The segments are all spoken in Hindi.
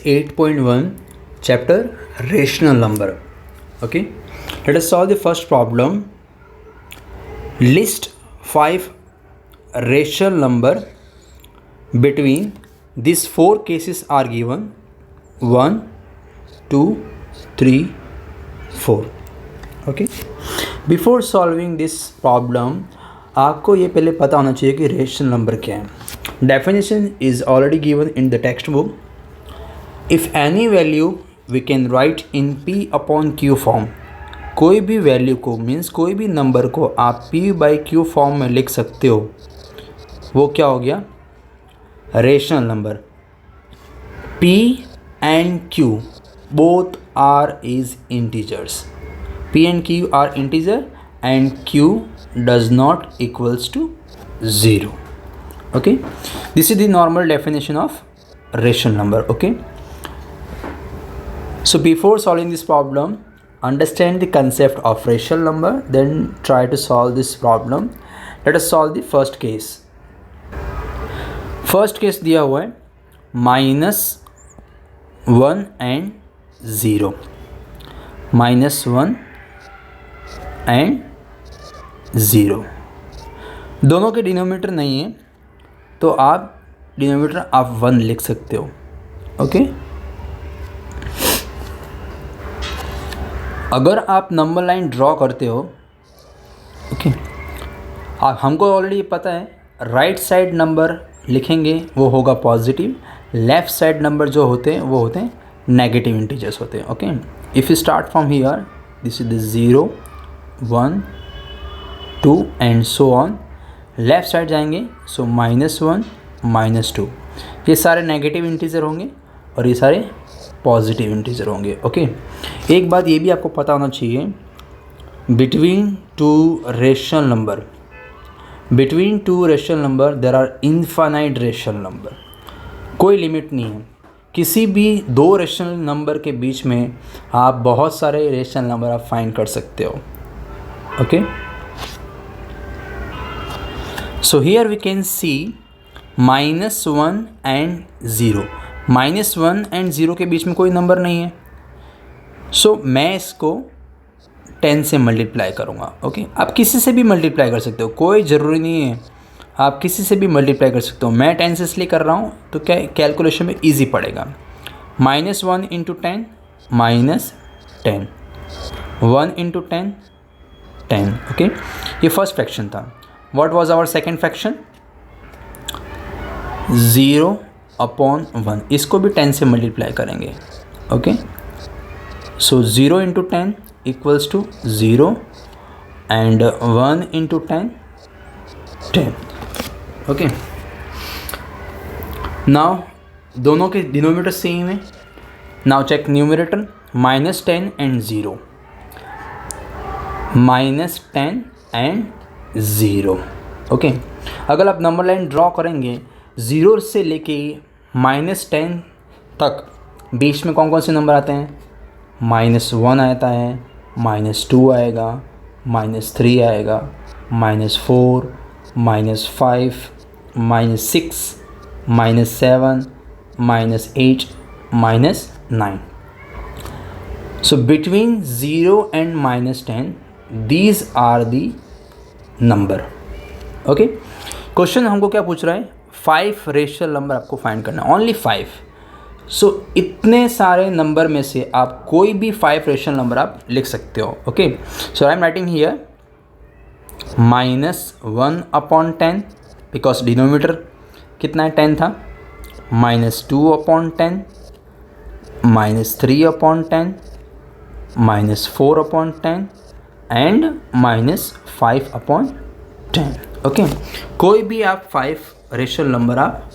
8.1 chapter rational number. Okay, let us solve the first problem. List 5 rational number between these 4 cases are given 1 2 3 4. Okay, before solving this problem आपको ये पहले पता होना चाहिए कि रेशनल नंबर क्या है. Definition is already given in the text book. If any value we can write in P upon Q form. कोई भी वैल्यू को मीन्स कोई भी नंबर को आप P बाई Q फॉर्म में लिख सकते हो, वो क्या हो गया? Rational number. P and Q both are is integers. P and Q are integer and Q does not equals to 0. Okay, this is the normal definition of rational number. Okay, so before solving this problem, understand the concept of rational number, then try to solve this problem. Let us solve the first case. First case दिया हुआ है -1 and 0. -1 एंड 0 दोनों के डिनोमिनेटर नहीं है, तो आप डिनोमिनेटर आप 1 लिख सकते हो. ओके, अगर आप नंबर लाइन ड्रॉ करते हो, ओके, आप हमको ऑलरेडी पता है राइट साइड नंबर लिखेंगे वो होगा पॉजिटिव, लेफ़्ट साइड नंबर जो होते हैं वो होते हैं नेगेटिव इंटीजर्स होते हैं. Okay, if you start from here, this is the 0 1 2 and so on. Left side जाएंगे, सो -1 -2. ये सारे नेगेटिव इंटीजर होंगे और ये सारे पॉजिटिव इंटीजर होंगे. ओके, एक बात ये भी आपको पता होना चाहिए, between two rational number there are infinite rational number. कोई लिमिट नहीं है. किसी भी दो रेशनल नंबर के बीच में आप बहुत सारे रेशनल नंबर आप फाइंड कर सकते हो. Okay, so here we can see -1 and 0. -1 and 0 के बीच में कोई नंबर नहीं है, सो मैं इसको 10 से मल्टीप्लाई करूँगा. ओके, आप किसी से भी मल्टीप्लाई कर सकते हो, कोई ज़रूरी नहीं है, आप किसी से भी मल्टीप्लाई कर सकते हो. मैं 10 से इसलिए कर रहा हूँ तो क्या कैलकुलेशन में ईजी पड़ेगा. -1 इंटू 10 -10, 1 इंटू 10 10. ओके, ये फर्स्ट फ्रैक्शन था. What was our second fraction? 0 upon 1. इसको भी 10 से मल्टीप्लाई करेंगे. Okay, so 0 into 10 equals to 0 and 1 into 10 10. Okay, now दोनों के डिनोमिनेटर सेम है. Now check numerator. -10 and 0, -10 and 0. Okay, अगर आप नंबर लाइन ड्रॉ करेंगे 0 से लेके -10 तक, बीच में कौन कौन से नंबर आते हैं? -1 आता है, -2 आएगा, -3 आएगा, -4 -5 -6 -7 -8 -9. So between 0 and -10, these are the number. Okay, question हमको क्या पूछ रहा है? 5 रेशनल नंबर आपको फाइंड करना है, ओनली 5. सो इतने सारे नंबर में से आप कोई भी 5 रेशनल नंबर आप लिख सकते हो. Okay, so I am writing here -1 upon 10 because denominator कितना है? 10 था. -2 upon 10, -3 upon 10, -4 upon 10 and -5 upon 10. Okay, कोई भी आप 5 रेशनल नंबर आप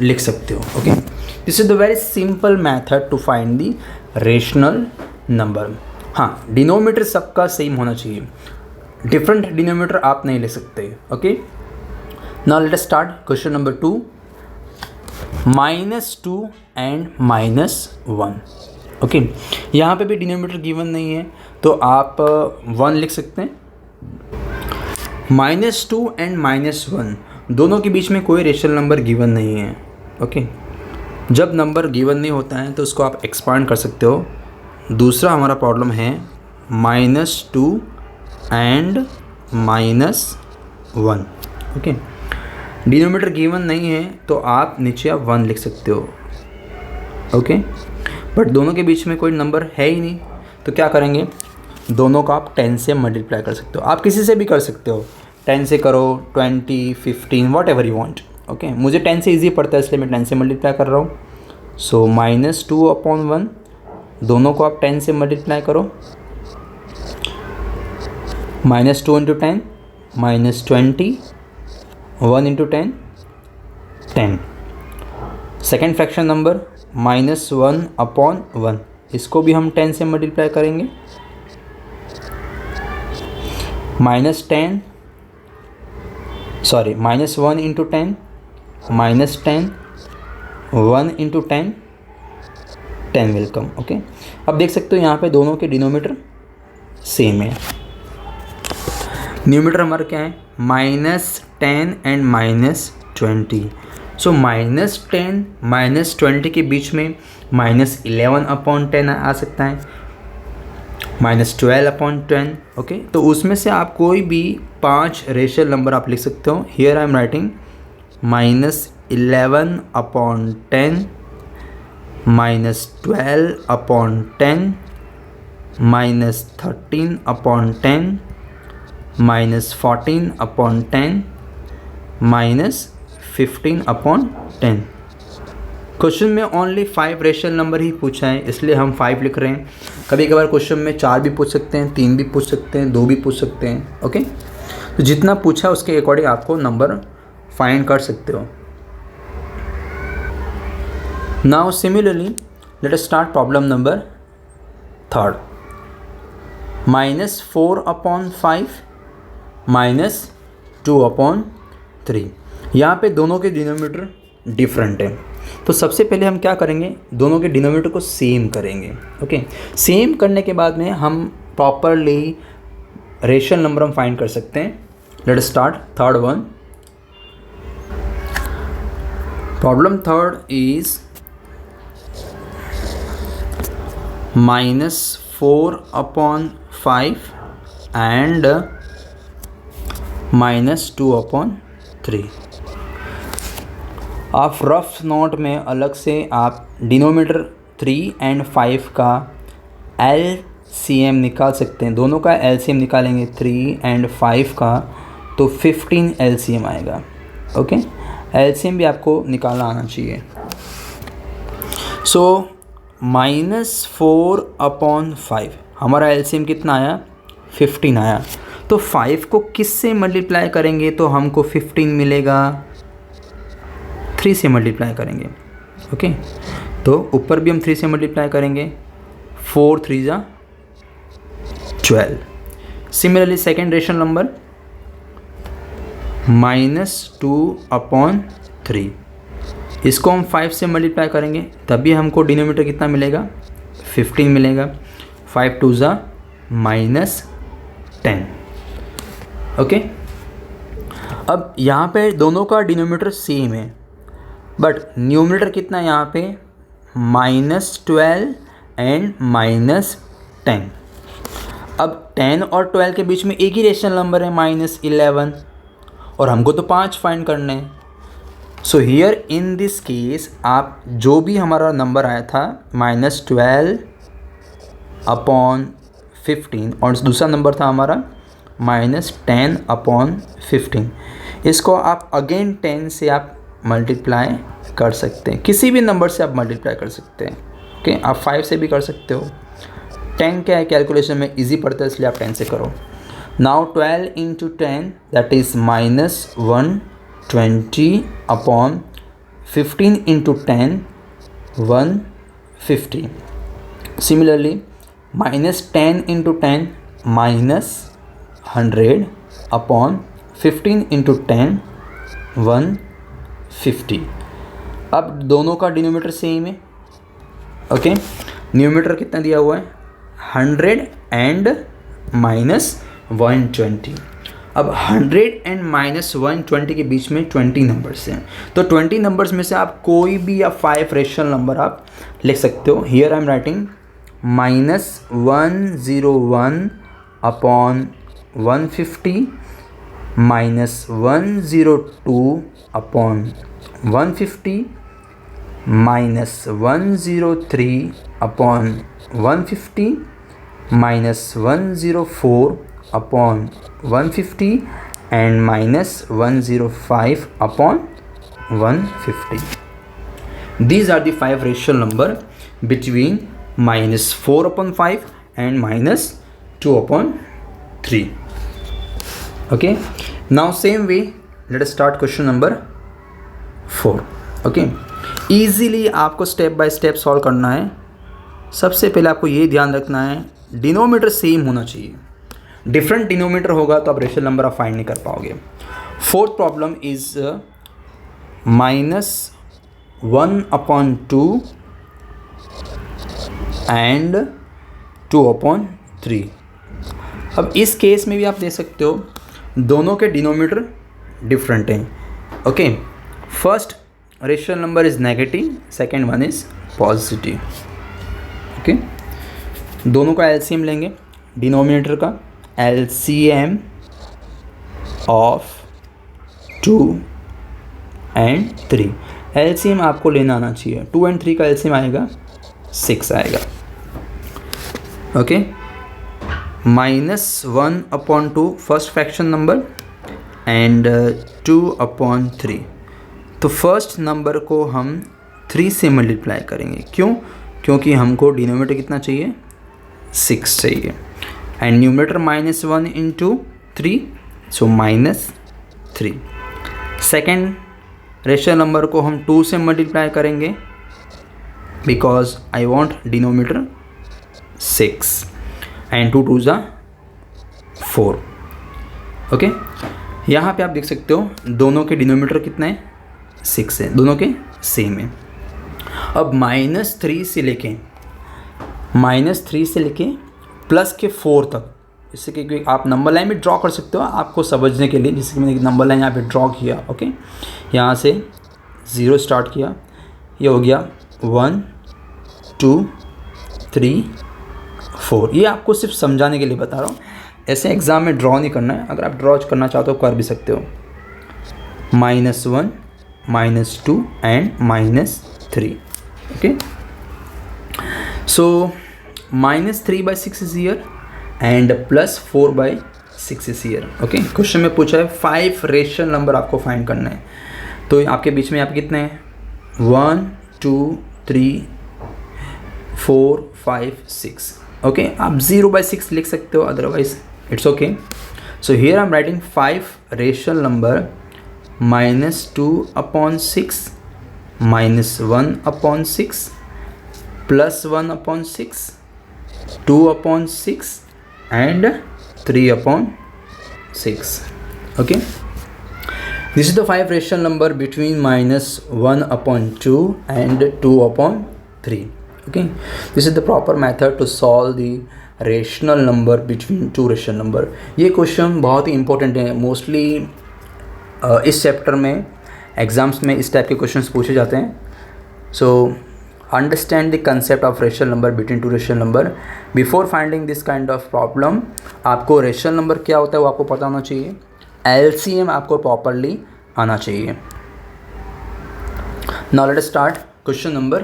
लिख सकते हो. Okay, this is the very simple method to find the rational number. हाँ, डिनोमिनेटर सबका सेम होना चाहिए, डिफरेंट डिनोमिनेटर आप नहीं ले सकते. Okay, now let us start question number 2. -2 and -1. Okay, यहाँ पे भी डिनोमिनेटर गिवन नहीं है तो आप 1 लिख सकते हैं. -2 एंड -1 दोनों के बीच में कोई रेशनल नंबर गिवन नहीं है. ओके, जब नंबर गिवन नहीं होता है तो उसको आप एक्सपांड कर सकते हो। दूसरा हमारा प्रॉब्लम है -2 एंड -1। ओके, डिनोमीटर गिवन नहीं है तो आप नीचे आप 1 लिख सकते हो। ओके, बट दोनों के बीच में कोई नंबर है ही नहीं, तो क्या करेंगे, दोनों को आप 10 से मल्टीप्लाई कर सकते हो। आप किसी से भी कर सकते हो, 10 से करो, 20, 15, what ever you want. Okay, मुझे 10 से ईजी पड़ता है इसलिए मैं 10 से मल्टीप्लाई कर रहा हूँ। सो -2/1, दोनों को आप 10 से मल्टीप्लाई करो। -2 × 10 -20, 1 × 10 10। सेकेंड फ्रैक्शन नंबर -1/1, इसको भी हम 10 से मल्टीप्लाई करेंगे। -1 × 10 -10, 1 × 10 10 विल कम। ओके, अब देख सकते हो यहाँ पे दोनों के डिनोमीटर सेम है। न्यूमीटर हमारा क्या है, -10 एंड -20। सो -10 -20 के बीच में -11/10 आ सकता है, -12/10। ओके, तो उसमें से आप कोई भी 5 रेशनल नंबर आप लिख सकते हो। Here I am writing -11/10, -12/10, -13/10, -14/10, -15/10। Question में ओनली 5 रेशनल नंबर ही पूछा है, इसलिए हम 5 लिख रहे हैं। कभी कभार क्वेश्चन में 4 भी पूछ सकते हैं, 3 भी पूछ सकते हैं, 2 भी पूछ सकते हैं। ओके, तो जितना पूछा उसके अकॉर्डिंग आपको नंबर फाइंड कर सकते हो। Now similarly late us start problem number 3rd। -4/5 -2/3। यहाँ पे दोनों के डिनोमीटर डिफरेंट है, तो सबसे पहले हम क्या करेंगे, दोनों के डिनोमीटर को सेम करेंगे। ओके, सेम करने के बाद में हम प्रॉपरली रेशनल नंबर हम फाइंड कर सकते हैं। Late us start 3rd one. Problem 3rd is -4/5 and -2/3। आप रफ नोट में अलग से आप डिनोमीटर 3 एंड 5 का LCM निकाल सकते हैं। दोनों का LCM निकालेंगे 3 एंड 5 का, तो 15 LCM आएगा। ओके, LCM भी आपको निकालना आना चाहिए। सो -4/5 हमारा LCM कितना आया, 15 आया। तो 5 को किस से मल्टीप्लाई करेंगे तो हमको 15 मिलेगा, 3 से मल्टीप्लाई करेंगे। ओके, तो ऊपर भी हम 3 से मल्टीप्लाई करेंगे, 4 3 जा 12। सिमिलरली सेकेंड रेशनल नंबर -2/3, इसको हम 5 से मल्टीप्लाई करेंगे, तभी हमको डिनोमीटर कितना मिलेगा, 15 मिलेगा। 5 2 जा -10। ओके, अब यहाँ पे दोनों का डिनोमीटर सेम है, बट न्यूमरेटर कितना है यहाँ पे, -12 एंड -10। अब 10 और 12 के बीच में एक ही रेशनल नंबर है, -11, और हमको तो 5 फाइंड करने हैं। So here in this case आप जो भी हमारा नंबर आया था -12/15 और दूसरा नंबर था हमारा -10/15, इसको आप अगेन 10 से आप मल्टीप्लाई कर सकते हैं, किसी भी नंबर से आप मल्टीप्लाई कर सकते हैं। ओके, आप 5 से भी कर सकते हो। 10 क्या है, कैलकुलेशन में इजी पड़ता है इसलिए आप 10 से करो। Now 12 × 10 that is -120/15 × 10 150। सिमिलरली -10 × 10 -100/15 × 10 150। अब दोनों का डिनोमीटर सेम है। ओके, न्यूमीटर कितना दिया हुआ है, 100 एंड -120। अब 100 एंड -120 के बीच में 20 नंबर्स हैं, तो 20 नंबर्स में से आप कोई भी या 5 रेशनल नंबर आप लिख सकते हो. Here I am writing -101 upon 150, -102 upon 150, -103 upon 150, -104 upon 150 and -105 upon 150. These are the 5 rational number between -4 upon 5 and -2 upon 3. Okay, now same way let us start question number 4. Okay, easily आपको स्टेप बाय स्टेप सॉल्व करना है. सबसे पहले आपको ये ध्यान रखना है डिनोमीटर सेम होना चाहिए. डिफरेंट डिनोमीटर होगा तो आप रेशनल नंबर आप फाइंड नहीं कर पाओगे. Fourth problem is -1 upon 2 and 2 upon 3. अब इस केस में भी आप देख सकते हो दोनों के डिनोमीटर डिफरेंट हैं. Okay, first rational number is negative, second one is positive. Okay, दोनों का एलसीएम लेंगे. डिनोमिनेटर का LCM ऑफ 2 एंड 3. LCM आपको लेना आना चाहिए. 2 एंड 3 का LCM आएगा 6 आएगा. Okay, -1 upon 2 first fraction number and 2 upon 3. तो फर्स्ट नंबर को हम 3 से मल्टीप्लाई करेंगे. क्यों? क्योंकि हमको डिनोमिनेटर कितना चाहिए? 6 चाहिए. And numerator -1 into 3, so -3. Second rational number को हम 2 से मल्टीप्लाई करेंगे because I want denominator 6 and 2 2 ज़ा 4. ओके, यहाँ पे आप देख सकते हो दोनों के डिनोमिनेटर कितना है? 6 है, दोनों के सेम है. अब -3 से लेके प्लस के 4 तक, इससे कि आप नंबर लाइन भी ड्रॉ कर सकते हो आपको समझने के लिए. जैसे कि मैंने नंबर लाइन यहाँ पे ड्रॉ किया. ओके, यहाँ से 0 स्टार्ट किया, ये हो गया 1 2 3 4. ये आपको सिर्फ समझाने के लिए बता रहा हूँ, ऐसे एग्ज़ाम में ड्रॉ नहीं करना है. अगर आप ड्रॉ करना चाहते हो कर भी सकते हो. -1 -2 and -3. Okay, so -3/6 is here and +4/6 is here. Okay, question में पूछा है 5 रेशनल नंबर आपको फाइंड करना है. तो आपके बीच में आप कितने हैं? 1 2 3 4 5 6. ओके, आप 0/6 लिख सकते हो, otherwise it's okay. So here I am writing 5 rational number -2 upon 6, -1 upon 6, +1 upon 6, 2 upon 6 and 3 upon 6. Okay, this is the 5 rational number between -1 upon 2 and 2 upon 3. Okay, this is the proper method to solve the rational number between 2 rational number. ये क्वेश्चन बहुत ही इंपॉर्टेंट है. मोस्टली इस चैप्टर में एग्ज़ाम्स में इस टाइप के क्वेश्चंस पूछे जाते हैं. सो understand the concept of rational number between 2 rational number. Before finding this kind of problem, आपको rational number क्या होता है वो आपको पता होना चाहिए. LCM आपको properly आना चाहिए. Now let us start question number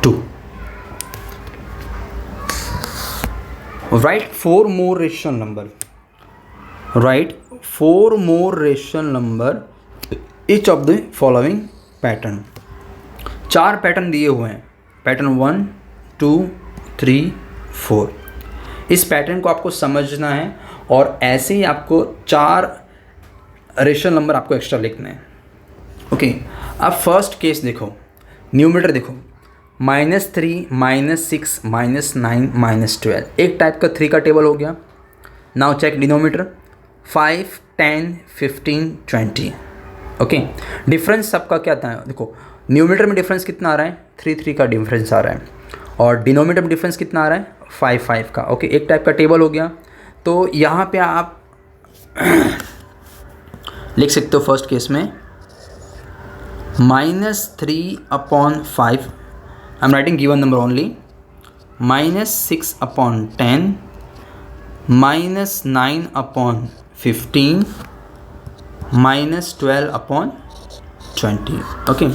2. Write 4 more rational number. Write 4 more rational number each of the following pattern. 4 pattern दिए हुए हैं. पैटर्न 1 2 3 4. इस पैटर्न को आपको समझना है और ऐसे ही आपको 4 रेशनल नंबर आपको एक्स्ट्रा लिखने हैं. ओके, अब फर्स्ट केस देखो, न्यूमरेटर देखो, -3 -6 -9 -12. एक टाइप का 3 का टेबल हो गया. Now check denominator 5 10 15 20. Okay, difference सबका क्या था? देखो न्यूमरेटर में डिफरेंस कितना आ रहा है? 3 3 का डिफरेंस आ रहा है. और डिनोमीटर में डिफरेंस कितना आ रहा है? 5 5 का. ओके, एक टाइप का टेबल हो गया. तो यहाँ पे आप लिख सकते हो फर्स्ट केस में -3/5, I am writing given number only, -6/10, -9/15, -12/20. Okay,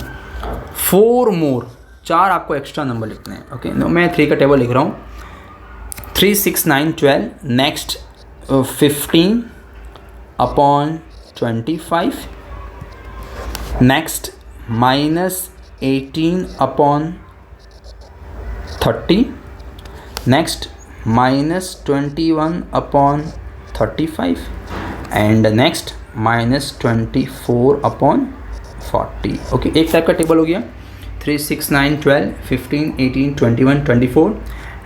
4 मोर, 4 आपको एक्स्ट्रा नंबर लिखने हैं. ओके, मैं 3 का टेबल लिख रहा हूँ. 3, 6, 9, 12. Next 15/25. Next -18/30. Next -21/35. And next -24/40. Okay, एक टाइप का टेबल हो गया. 3, 6, 9, 12, 15, 18, 21, 24.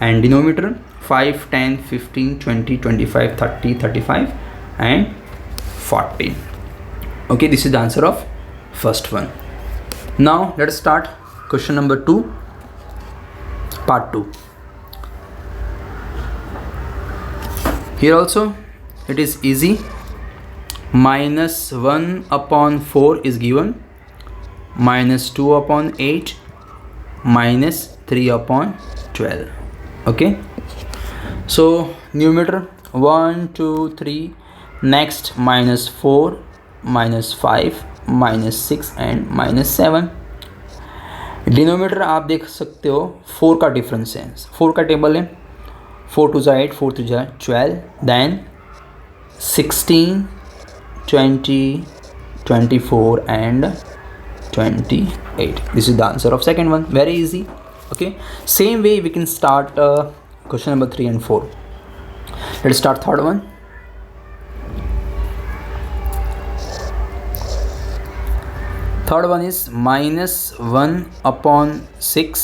And denominator 5, 10, 15, 20, 25, 30, 35 and 40. Okay, this is the answer of first one. Now let's start question number 2, part 2. Here also it is easy. -1/4 is given, -2/8, -3/12. Okay, so numerator 1, 2, 3. Next -4, -5, -6 and -7. Denominator आप देख सकते हो 4 का डिफरेंस है. 4 का टेबल है. 4 2 8, 4 3 12, then 16, 20, 24 and 28. This is the answer of second one. Very easy. Okay, same way we can start question number 3 and 4. Let's start third one. Third one is -1/6,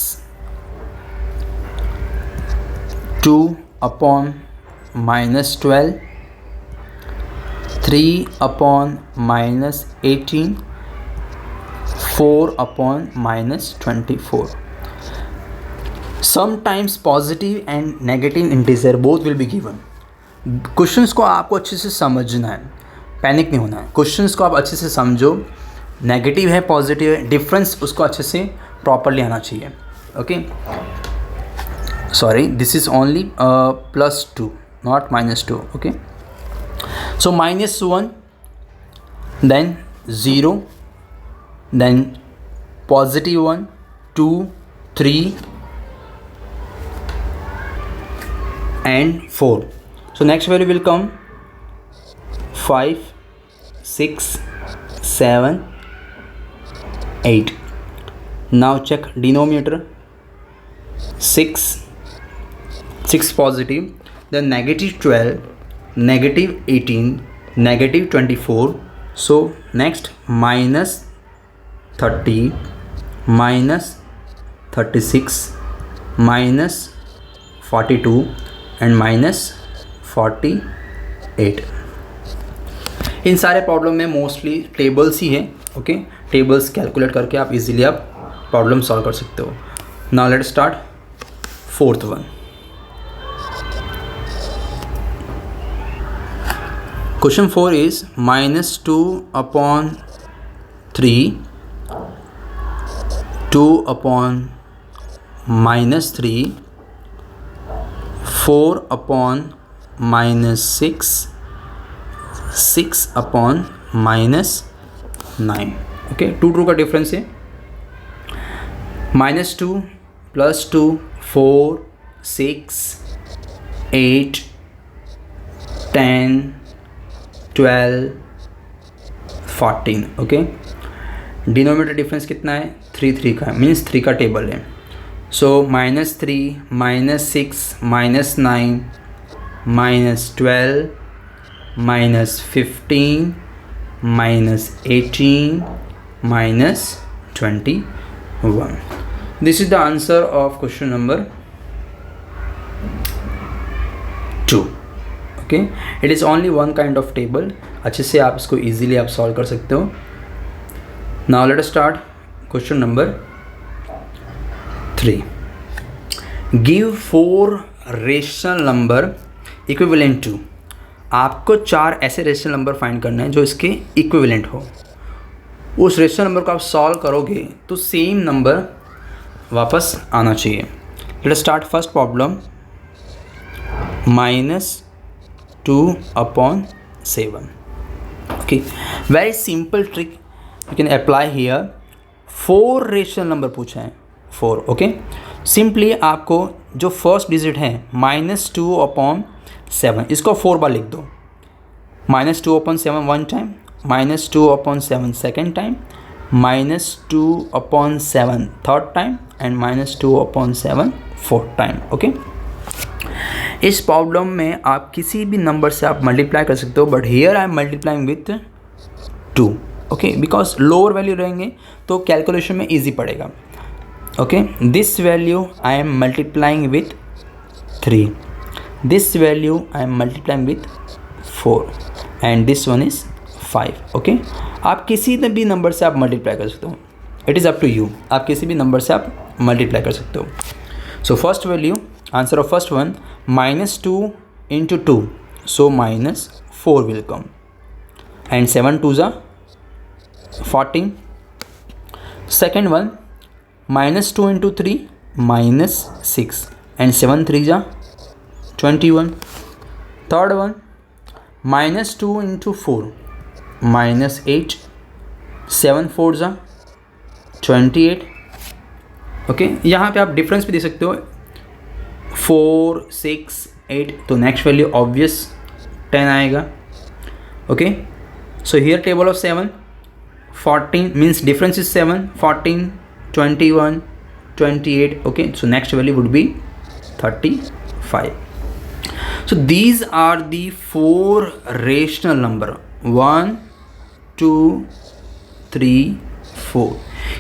2/-12, 3/-18, 4/-24. Sometimes positive and negative integer both will be given. Questions को आपको अच्छे से समझना है, पैनिक नहीं होना है. क्वेश्चंस को आप अच्छे से समझो. नेगेटिव है, पॉजिटिव है, डिफरेंस उसको अच्छे से प्रॉपरली आना चाहिए. Okay, sorry, this is only +2 not -2. Okay, so -1, then 0, then +1, 2, 3 and 4. So next value will come 5, 6, 7, 8. Now check denominator. 6 positive, then -12, -18, -24. So next -30, -36, -42 and -48. इन सारे प्रॉब्लम में मोस्टली टेबल्स ही है. ओके, टेबल्स कैलकुलेट करके आप इजीली आप प्रॉब्लम सॉल्व कर सकते हो. Now let's start fourth one. Question 4 is -2/3, 2/-3, 4/-6, 6/-9. Okay, 2 2 का डिफरेंस है. -2 + 2, 4, 6, 8, 10, 12, 14. ओके, डिनोमीटर डिफरेंस कितना है? 3 3 का, मीन्स 3 का टेबल है. सो -3, -6, -9, -12, -15, -18, -21. This is the answer of question number 2. Okay, it is only one kind of table. अच्छे से आप इसको easily आप solve कर सकते हो. Now let us start question number 3. Give 4 rational number equivalent to. आपको 4 ऐसे रेशनल नंबर फाइंड करने हैं जो इसके इक्विवेलेंट हो। उस रेशनल नंबर को आप सॉल्व करोगे तो सेम नंबर वापस आना चाहिए। Let's start first problem. -2/7। Okay, very simple trick you can apply here. 4 rational number पूछे हैं, 4। ओके, सिंपली आपको जो फर्स्ट डिजिट है -2/7, इसको 4 बार लिख दो। -2/7 one time, -2/7 second time, -2/7 third time and -2/7 fourth time. Okay, इस प्रॉब्लम में आप किसी भी नंबर से आप मल्टीप्लाई कर सकते हो, but here I am multiplying with 2। Okay, because lower value रहेंगे तो कैलकुलेशन में ईजी पड़ेगा। Okay, this value I am multiplying with 3, this value I am multiplying with 4 and this one is 5। Okay, आप किसी भी नंबर से आप मल्टीप्लाई कर सकते हो, it is up to you. आप किसी भी नंबर से आप मल्टीप्लाई कर सकते हो। So first value, answer of first one -2 into 2, so -4 will come, and 7 2s are 14. Second one, -2 into 3, -6, and 7 3s are 21. Third one, -2 into 4, -8, 7 4s are 28. Okay, यहाँ पे आप डिफरेंस भी दे सकते हो, 4 6 8, तो नेक्स्ट वैल्यू ऑब्वियस 10 आएगा। Okay, so here table of 7, 14 means difference is 7, 14 21 28। Okay, so next value would be 35। So these are the 4 rational number 1 2 3 4।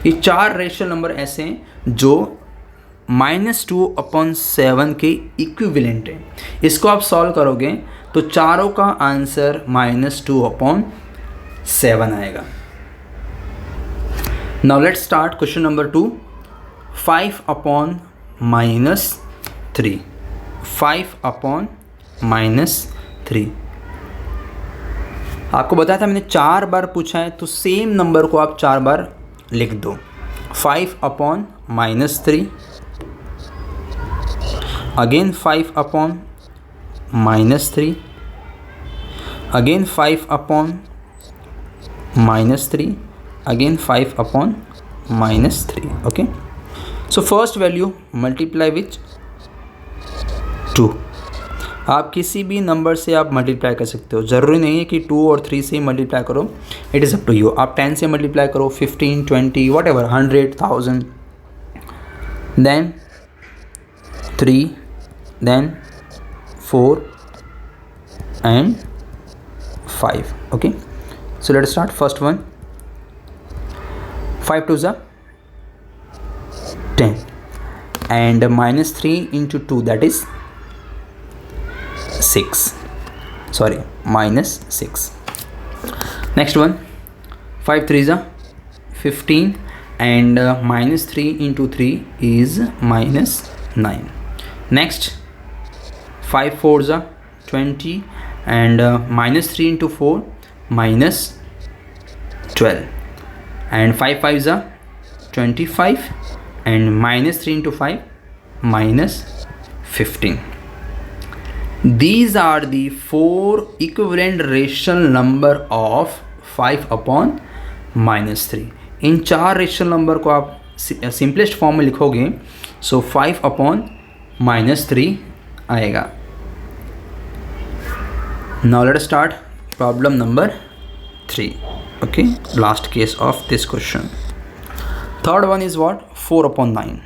ये 4 रेशनल नंबर ऐसे हैं जो -2/7 के इक्विवेलेंट है। इसको आप सॉल्व करोगे तो चारों का आंसर -2/7 आएगा। Now let's start question number 2। 5/-3, 5/-3। आपको बताया था मैंने 4 बार पूछा है, तो सेम नंबर को आप 4 बार लिख दो। 5/-3, again 5/-3, again 5/-3, again 5/-3। okay, so first value multiply with 2। आप किसी भी नंबर से आप मल्टीप्लाई कर सकते हो, ज़रूरी नहीं है कि 2 और 3 से ही मल्टीप्लाई करो, it is up to you. आप 10 से मल्टीप्लाई करो, 15 20 whatever, 100 1000, then 3, then 4 and 5। okay, so let's start first one। 5 2s are 10 and -3 into 2, that is 6, sorry, -6। next one, 5 3s are 15 and -3 into 3 is -9। next, 5 4s are 20 and -3 into 4 -12 and 5 5s are 25 and -3 into 5 -15। These are the 4 equivalent rational number of 5/-3। In 4 rational number को आप सिंपलेस्ट फॉर्म में लिखोगे, सो 5/-3 आएगा। Now let us start problem number 3। okay, last case of this question। third one is what, 4/9।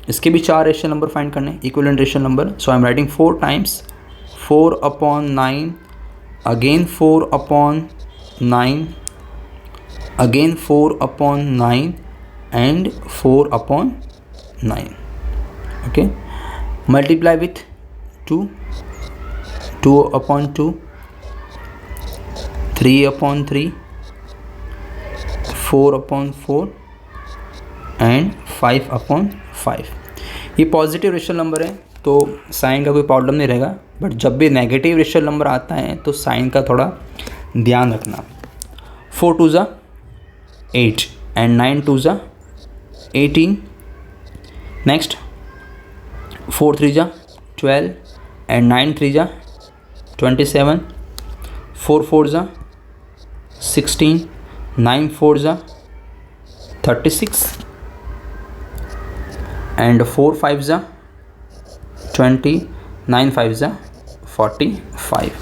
इसके भी 4 रेशनल नंबर फाइंड करने, equivalent rational number. So I am writing 4 times 4/9, again 4/9, again 4/9 and 4/9। okay, multiply with 2, 2/2, 3/3, 4/4 and 5/5। ये पॉजिटिव रेशनल नंबर है, तो साइन का कोई प्रॉब्लम नहीं रहेगा, बट जब भी नेगेटिव रेशनल नंबर आता है तो साइन का थोड़ा ध्यान रखना। 4 2 ज़ा 8 एंड 9 2 ज़ा 18। नेक्स्ट 4 3 ज़ा 12 एंड 9 3 ज़ा 27। 4 4 ज़ा 16, 9 4 ज़ा 36 एंड 4 5 ज़ा 20, 9 5 ज़ा 45।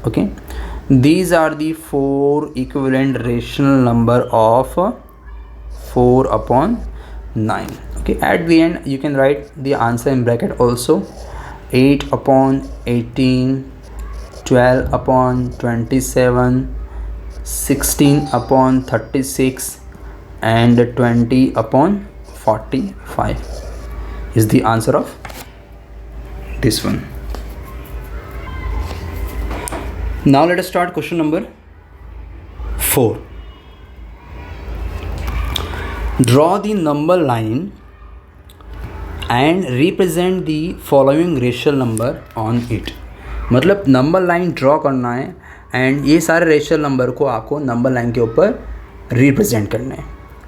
okay, these are the 4 equivalent rational number of 4/9. okay, at the end you can write the answer in bracket also. 8/18, 12/27, 16/36 and 20/45 is the answer of this one. Now let us start question number 4. Draw the number line and represent the following rational number on it. मतलब नंबर लाइन ड्रॉ करना है एंड ये सारे रेशनल नंबर को आपको नंबर लाइन के ऊपर रिप्रेजेंट करना है।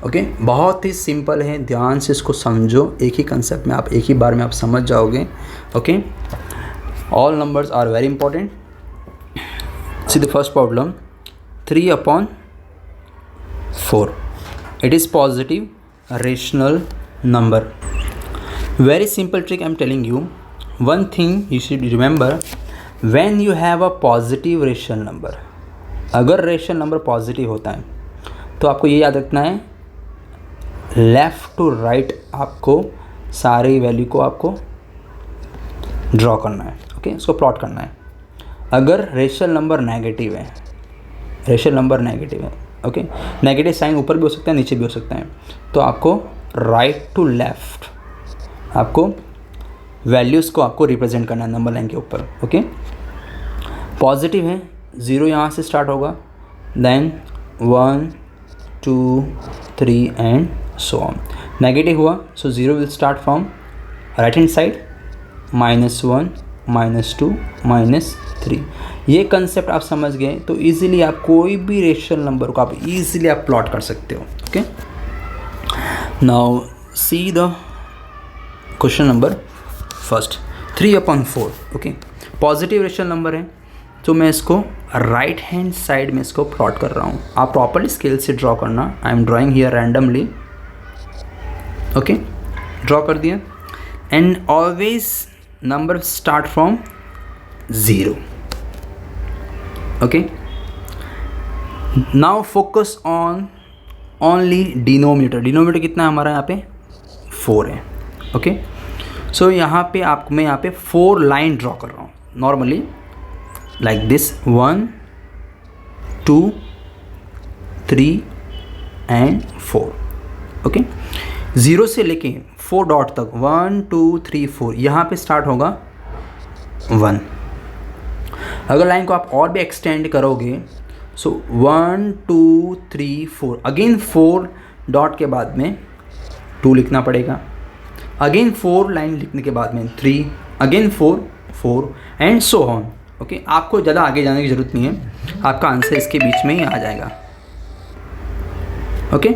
ओके, बहुत ही सिंपल है, ध्यान से इसको समझो, एक ही कंसेप्ट में आप एक ही बार में आप समझ जाओगे। Okay, all numbers are very important. See the first problem, 3/4, it is positive rational number. Very simple trick I am telling you. One thing you should remember, when you have a positive rational number, अगर रेशनल नंबर पॉजिटिव होता है तो आपको ये याद रखना है, लेफ़्ट टू राइट आपको सारी वैल्यू को आपको ड्रॉ करना है। ओके, इसको प्लॉट करना है। अगर रेशनल नंबर नेगेटिव है, रेशनल नंबर नेगेटिव है, ओके, नेगेटिव साइन ऊपर भी हो सकता है नीचे भी हो सकता है, तो आपको राइट टू लेफ़्ट आपको वैल्यूज़ को आपको रिप्रेजेंट करना है नंबर लाइन के ऊपर। ओके, पॉजिटिव है, 0 यहाँ से स्टार्ट होगा, then 1 2 3 and so on. Negative हुआ so 0 will start from right hand side, -1 -2 -3। ये कंसेप्ट आप समझ गए तो इजीली आप कोई भी रेशनल नंबर को आप इजीली आप प्लॉट कर सकते हो। Okay, now see the question number first, 3/4। Okay, positive rational number है तो मैं इसको राइट हैंड साइड में इसको प्लॉट कर रहा हूँ। आप प्रॉपर्ली स्केल से ड्रॉ करना, I am drawing here randomly. Okay, draw कर दिया and always number start from 0। Okay, now focus on only denominator. Denominator कितना है हमारा यहाँ पे 4 है। ओके, सो यहाँ पे मैं यहाँ पे 4 लाइन ड्रॉ कर रहा हूँ normally like this, 1 2 3 and 4। Okay, 0 से लेके 4 डॉट तक 1 2 3 4 यहाँ पे स्टार्ट होगा 1। अगर लाइन को आप और भी एक्सटेंड करोगे सो 1 2 3 4, अगेन 4 डॉट के बाद में 2 लिखना पड़ेगा, अगेन 4 लाइन लिखने के बाद में 3, again 4 4 and so on. Okay, आपको ज़्यादा आगे जाने की ज़रूरत नहीं है, आपका आंसर इसके बीच में ही आ जाएगा। Okay,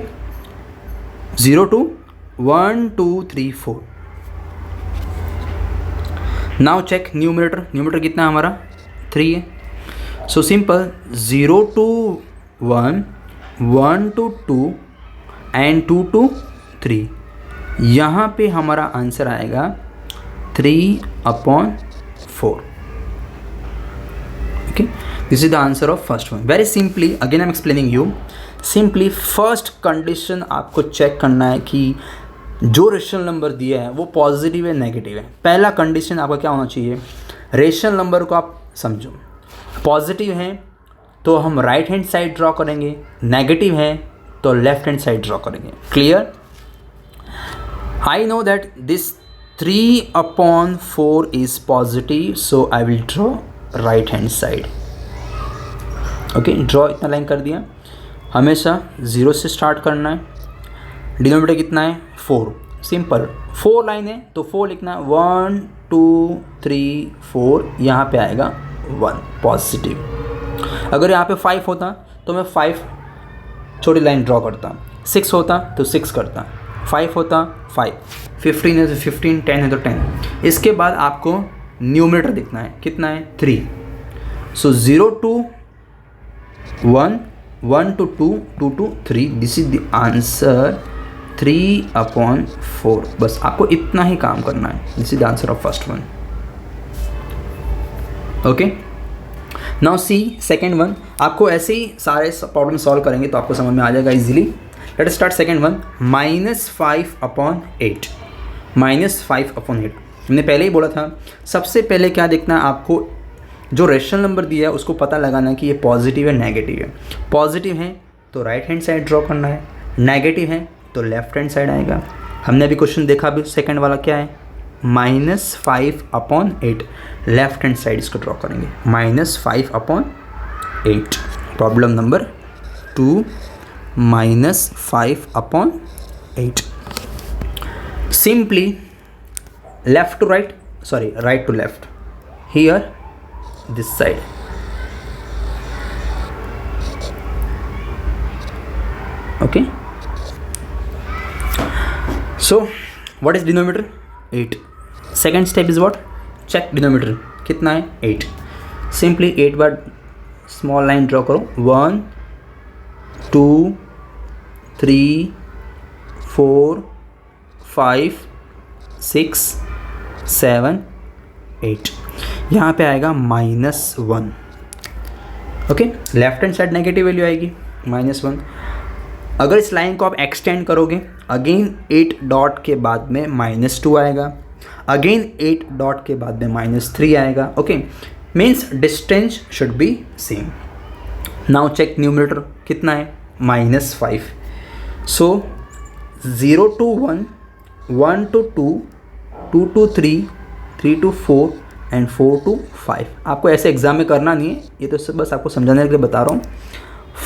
0 to 1 2 3 4। Now check numerator, numerator कितना है हमारा 3 है, so simple 0 to 1, 1 to 2 and 2 to 3। यहाँ पे हमारा आंसर आएगा 3/4। Okay, this is the answer of first one. Very simply again I am explaining you, simply first condition आपको चेक करना है कि जो रेशनल नंबर दिया है वो पॉजिटिव है नेगेटिव है। पहला कंडीशन आपका क्या होना चाहिए, रेशनल नंबर को आप समझो, पॉजिटिव है तो हम राइट हैंड साइड ड्रॉ करेंगे, नेगेटिव है तो लेफ्ट हैंड साइड ड्रॉ करेंगे। Clear? I know that this 3/4 is positive, so I will draw right hand side. Okay, draw इतना लाइन कर दिया। हमेशा 0 से स्टार्ट करना है। डिनोमिनेटर कितना है 4, सिंपल 4 लाइन है तो 4 लिखना है, 1 2 3 4, यहाँ पे आएगा 1 पॉजिटिव। अगर यहाँ पे 5 होता तो मैं 5 छोटी लाइन ड्रॉ करता, 6 होता तो 6 करता, 5 होता 5, 15 है तो 15, 10 है तो 10। इसके बाद आपको न्यूमरेटर देखना है, कितना है 3। सो 0 to 1, 1 to 2, 2 to 3, this is the answer 3/4। बस आपको इतना ही काम करना है। This is the answer of first one. Okay, now see second one. आपको ऐसे ही सारे प्रॉब्लम सॉल्व करेंगे तो आपको समझ में आ जाएगा easily. Late us start second one. -5/8, -5/8। हमने पहले ही बोला था, सबसे पहले क्या देखना है आपको, जो रेशनल नंबर दिया है उसको पता लगाना कि ये पॉजिटिव है नेगेटिव है। पॉजिटिव है तो राइट हैंड साइड ड्रॉ करना है, नेगेटिव है तो लेफ्ट हैंड साइड आएगा। हमने अभी क्वेश्चन देखा, अभी सेकंड वाला क्या है, -5/8, लेफ्ट हैंड साइड इसको ड्रॉ करेंगे, -5/8। Problem number 2, -5/8। Simply left to right, sorry right to left, here this side. Okay, so what is denominator? 8. Second step is what? Check denominator, कितना है 8। Simply 8 बार small line draw करो, 1 2 3 4 5 6 7 8। यहाँ पे आएगा -1। Okay, left hand side negative value आएगी -1। अगर इस लाइन को आप एक्सटेंड करोगे, अगेन 8 डॉट के बाद में -2 आएगा, अगेन 8 डॉट के बाद में -3 आएगा। Okay, means distance should be same. Now check numerator, कितना है -5। So 0 to 1, 1 to 2, 2 to 3, 3 to 4 and 4 to 5। आपको ऐसे एग्जाम में करना नहीं है, ये तो बस आपको समझाने के लिए बता रहा हूँ।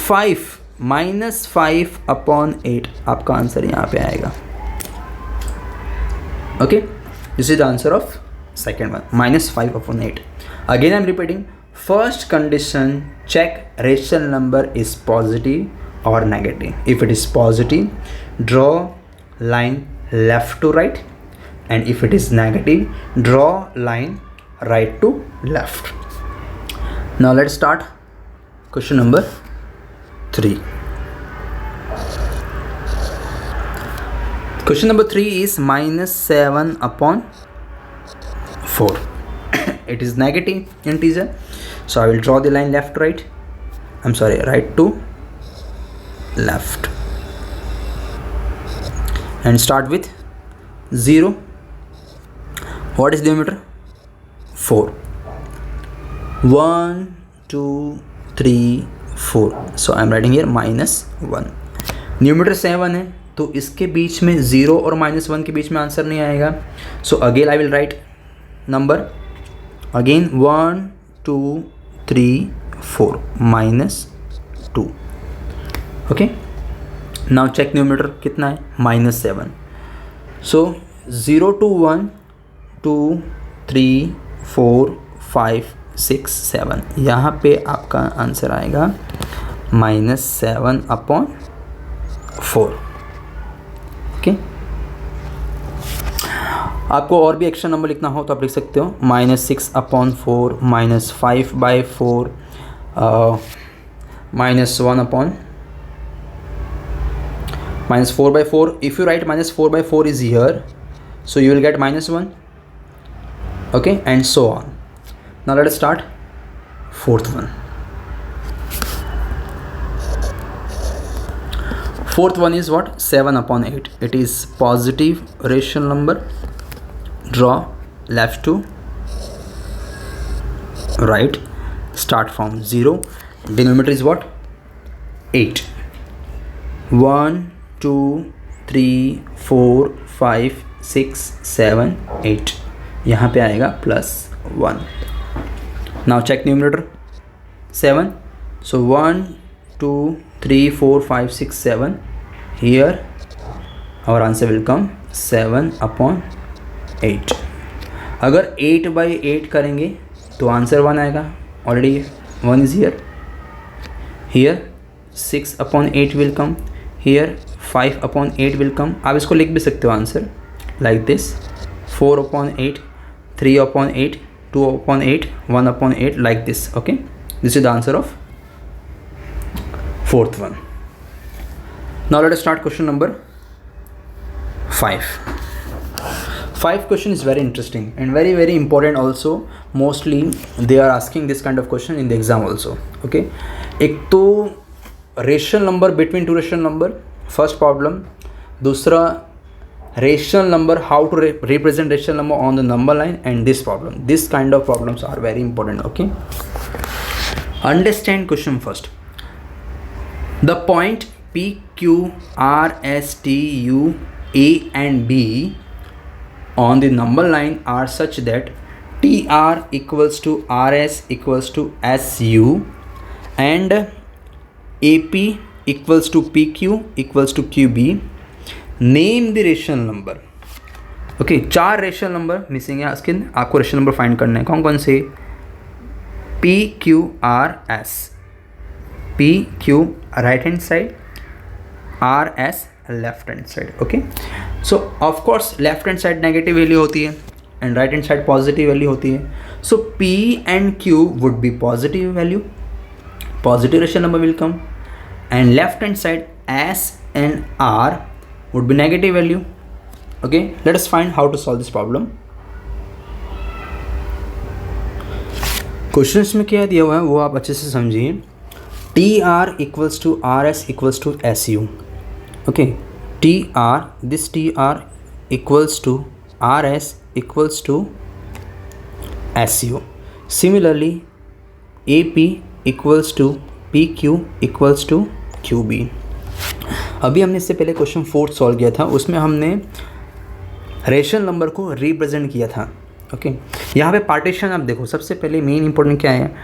5 -5/8 आपका आंसर यहाँ पे आएगा। Okay, this is the answer of second one, -5/8। Again I am repeating, first condition, check rational number is positive और negative. If it is positive, draw line left to right, and if it is negative, draw line right to left. Now let's start question number 3. Question number 3 is -7/4. It is negative integer, so I will draw the line left right, I'm sorry, right to left, and start with 0. What is the denominator? 4. 1 2 3 4, so I am writing here -1. Numerator 7 है तो इसके बीच में 0 और -1 के बीच में आंसर नहीं आएगा। So again I will write number again 1 2 3 4, -2। Okay, now check numerator कितना है, -7। सो 0 to 1, 2 3 4 5 6 7, यहाँ पे आपका आंसर आएगा -7/4। ओके, आपको और भी एक्स्ट्रा नंबर लिखना हो तो आप लिख सकते हो, -6/4, -5/4, -4/4. If you write -4/4 is here, so you will get -1. Okay, and so on. Now let us start fourth one. Fourth one is what? 7/8. It is positive rational number. Draw left to right. Start from 0. Denominator is what? 8. 1 2 3 4 5 6 7 8, यहाँ पे आएगा +1। Now check numerator 7, so 1 2 3 4 5 6 7, here our answer will come 7/8। अगर 8/8 करेंगे तो आंसर 1 आएगा, already 1 is here 6/8 will come, here 5/8 will come. आप इसको लिख भी सकते हो answer like this 4/8, 3/8, 2/8, 1/8 like this. Okay, this is the answer of fourth one. Now let us start question number 5. 5 question is very interesting and very important also. Mostly they are asking this kind of question in the exam also. Okay, एक तो rational number between two rational number, first problem. दूसरा rational number, how to represent rational number on the number line, and this problem. This kind of problems are very important. Okay, understand question first. The point P, Q, R, S, T, U, A and B on the number line are such that TR equals to RS equals to SU and AP equals to PQ equals to QB. Name the rational number. Okay, 4 rational number missing है इसके, आपको रेशनल नंबर फाइंड करना है। कौन कौन से? P Q R S, P Q right hand side, R S left hand side. Okay, so of course left hand side negative value होती है and right hand side positive value होती है। So P and Q would be positive value, positive rational number will come, and left hand side S and R would be negative value. Okay, let us find how to solve this problem. Questions में क्या दिया हुआ है वो आप अच्छे से समझिए। T R equals to R S equals to S U. Okay, T R, this T R equals to R S equals to S U. Similarly A P equals to P Q equals to Q B. अभी हमने इससे पहले क्वेश्चन 4 सॉल्व किया था, उसमें हमने रेशनल नंबर को रिप्रेजेंट किया था। ओके, यहाँ पे पार्टीशन आप देखो, सबसे पहले मेन इंपॉर्टेंट क्या है,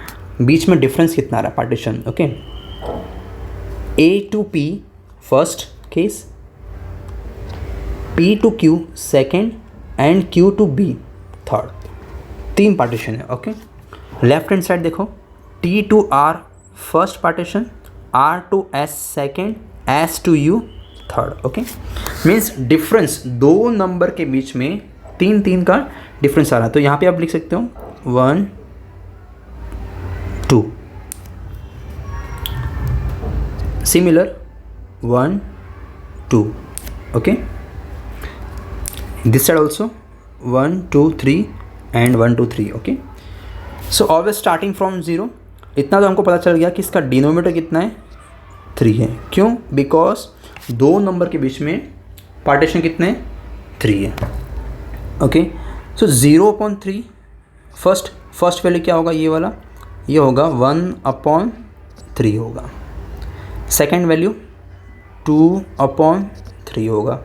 बीच में डिफरेंस कितना आ रहा है, partition. Okay, A to P first case, P to Q second and Q to B third, 3 partition है। ओके, लेफ्ट हैंड साइड देखो, T to R first partition, R to S second, S to U third. Okay, means difference 2 number के बीच में 3 का डिफरेंस आ रहा है। तो यहाँ पे आप लिख सकते हो 1 2, similar 1 2। Okay, this side also 1 2 3 and 1 2 3। Okay, so always starting from 0। इतना तो हमको पता चल गया कि इसका डिनोमिनेटर कितना है, 3 है। क्यों? बिकॉज 2 नंबर के बीच में पार्टीशन कितने, 3 है। ओके, सो 0/3 फर्स्ट वैल्यू क्या होगा, ये वाला, ये होगा 1/3 होगा। सेकेंड वैल्यू 2/3 होगा।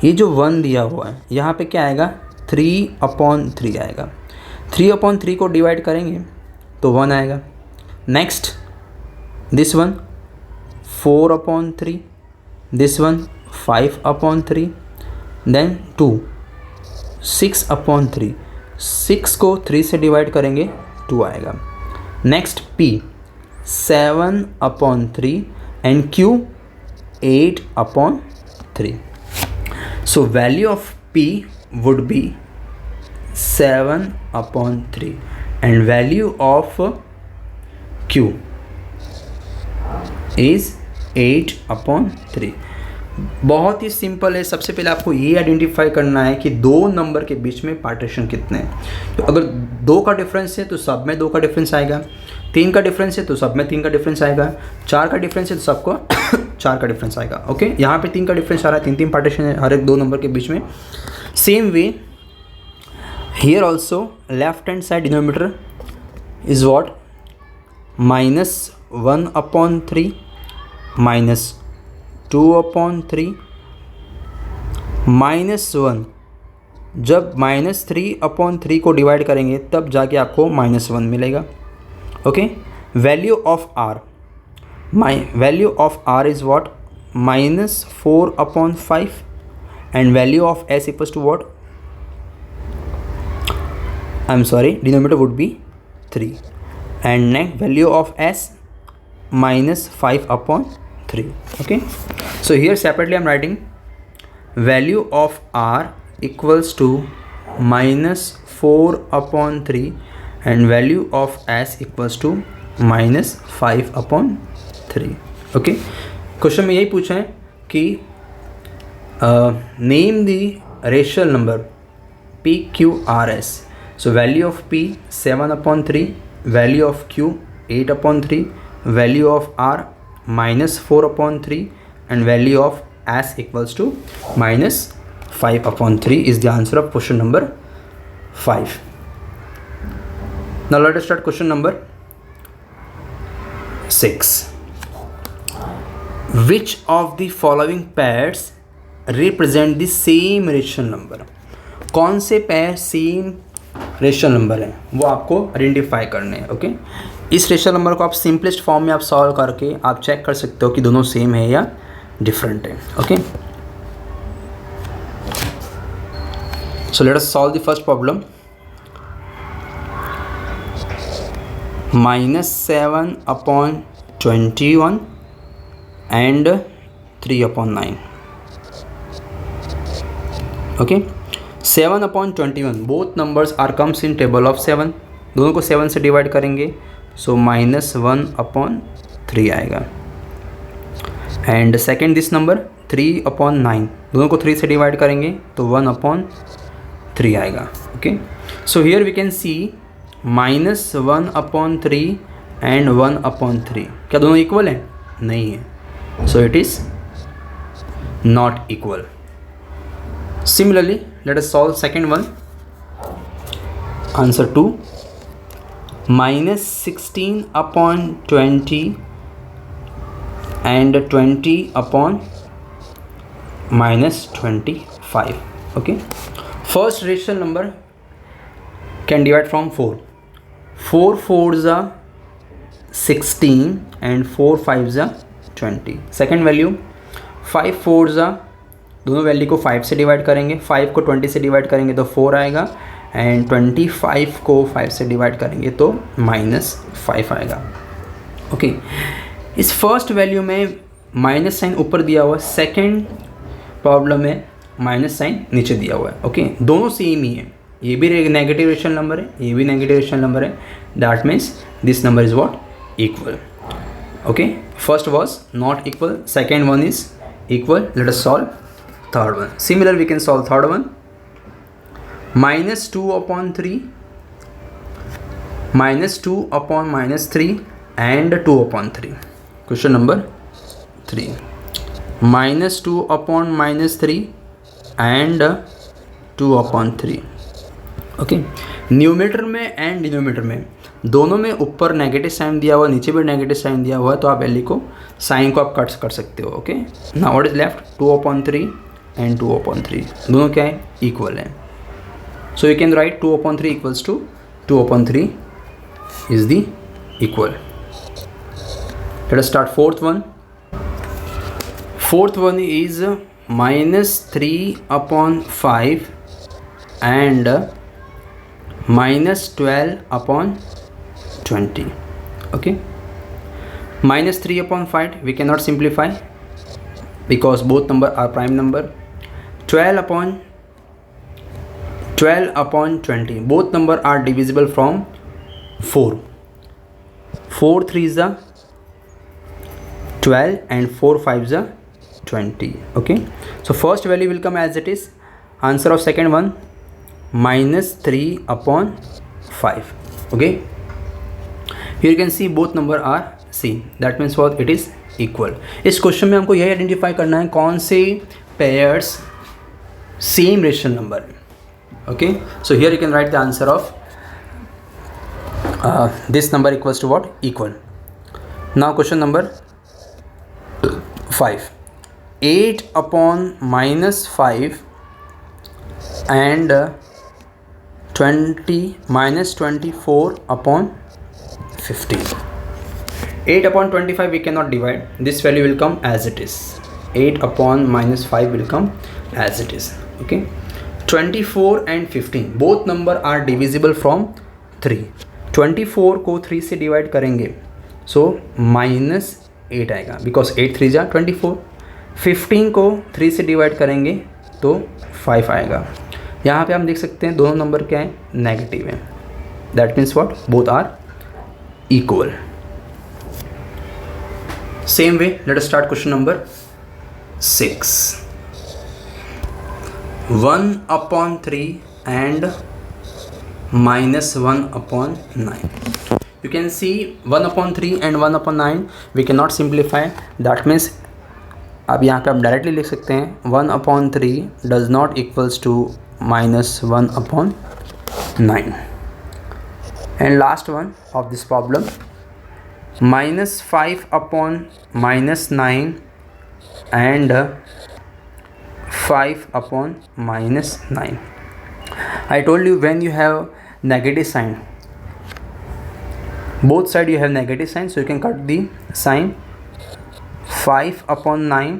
ये जो 1 दिया हुआ है यहाँ पे क्या आएगा, 3/3 आएगा। 3/3 को डिवाइड करेंगे तो 1 आएगा। Next this one 4/3, this one 5/3, then 2 6/3, 6 को 3 से डिवाइड करेंगे 2 आएगा। Next P 7/3 and Q 8/3। So value of P would be 7/3 and value of Q is 8/3। बहुत ही सिंपल है। सबसे पहले आपको ये आइडेंटिफाई करना है कि 2 नंबर के बीच में पार्टीशन कितने हैं। तो अगर 2 का डिफरेंस है तो सब में 2 का डिफरेंस आएगा, 3 का डिफरेंस है तो सब में 3 का डिफरेंस आएगा, 4 का डिफरेंस है तो सबको 4 का डिफरेंस आएगा। ओके, यहाँ पे 3 का डिफरेंस आ रहा है, 3 पार्टीशन है हर एक 2 नंबर के बीच में। Same way here also left hand side denominator is what, -1/3 -2/3 -1। जब -3/3 को डिवाइड करेंगे तब जाके आपको -1 मिलेगा। Okay, value of R, value of R is what, -4/5 and value of S equals to what, denominator would be 3, and next value of s minus 5 upon 3. Okay, so here separately I'm writing value of r equals to minus 4 upon 3 and value of s equals to minus 5 upon 3. Okay, question में यही पूछा है कि name the racial number p q r s. So value of p 7 upon 3, value of q 8 upon 3, value of r minus 4 upon 3 and value of s equals to minus 5 upon 3 is the answer of question number 5. Now let us start question number 6. Which of the following pairs represent the same rational number? कौन से पेयर सेम रेशनल नंबर हैं वो आपको आइडेंटिफाई करने हैं. ओके, इस रेशनल नंबर को आप सिंपलेस्ट फॉर्म में आप सॉल्व करके आप चेक कर सकते हो कि दोनों सेम है या डिफरेंट है. Okay, so let us solve the first problem. -7 upon 21 and 3 upon 9. Okay, 7 upon 21 both numbers are comes in table of 7. दोनों को 7 से डिवाइड करेंगे सो -1 upon 3 आएगा. And second this number 3 upon 9 दोनों को 3 से डिवाइड करेंगे तो 1 upon 3 आएगा. Okay, so here we can see -1 upon 3 and 1 upon 3. क्या दोनों इक्वल हैं? नहीं है. So it is not equal. Similarly, let us solve second one. Answer 2. -16 upon 20 and 20 upon -25. Okay. First rational number can divide from 4. 4 fours are 16 and 4 fives are 20. Second value 5 fours are, दोनों वैल्यू को 5 से डिवाइड करेंगे, 5 को 20 से डिवाइड करेंगे तो 4 आएगा एंड 25 को 5 से डिवाइड करेंगे तो -5 आएगा. ओके, इस फर्स्ट वैल्यू में माइनस साइन ऊपर दिया हुआ है, सेकेंड प्रॉब्लम में माइनस साइन नीचे दिया हुआ है. ओके, दोनों सेम ही है. ये भी नेगेटिव रेशनल नंबर है, ये भी नेगेटिव रेशनल नंबर है. That means this number is what? Equal. Okay, first was not equal, second one is equal. Let us solve third one. Similar we can solve third one. -2 upon 3, -2 upon -3 and 2 upon 3. Question number 3. -2 upon -3 and 2 upon 3. Okay, numerator में एंड डिनोमिनेटर में दोनों में ऊपर नेगेटिव साइन दिया हुआ, नीचे भी नेगेटिव साइन दिया हुआ है, तो आप वैल्यू को साइन को आप कट कर सकते हो. Okay, now what is left? 2 upon 3 and 2 upon 3 दोनों क्या है? इक्वल है. So you can write 2 upon 3 equals to 2 upon 3 is the equal. Let us start fourth one. Fourth one is -3 upon 5 and -12 upon 20. Okay, -3 upon 5 we cannot simplify because both number are prime number. 12 upon 20 both number are divisible from 4. 4 3s are 12 and 4 5s are 20. Okay, so first value will come as it is. Answer of second one -3 upon 5. Okay, here you can see both number are same. That means what? It is equal. इस क्वेश्चन में हमको यही आइडेंटिफाई करना है कौन से पेयर्स सेम रेशनल नंबर है. Okay, so here you can write the answer of this number equals to what? Equal. Now question number 5. 8 upon -5 and 24 upon 15. 8 upon 25 we cannot divide. This value will come as it is. 8 upon -5 will come as it is. Okay, 24 and 15 both number are divisible from 3. 24 को 3 से डिवाइड करेंगे सो -8 आएगा बिकॉज 8 3 जा 24. 15 को 3 से डिवाइड करेंगे तो 5 आएगा. यहाँ पे हम देख सकते हैं दोनों नंबर क्या है, नेगेटिव है. That means what, both are equal. Same way let us start question number 6. 1/3 and -1/9. You can see 1/3 and 1/9 we cannot simplify. That means अब यहाँ पे आप डायरेक्टली लिख सकते हैं 1/3 does not equals to -1/9. And last one of this problem, -5/-9 and 5/-9. I told you when you have negative sign, both side you have negative sign, so you can cut the sign. 5/9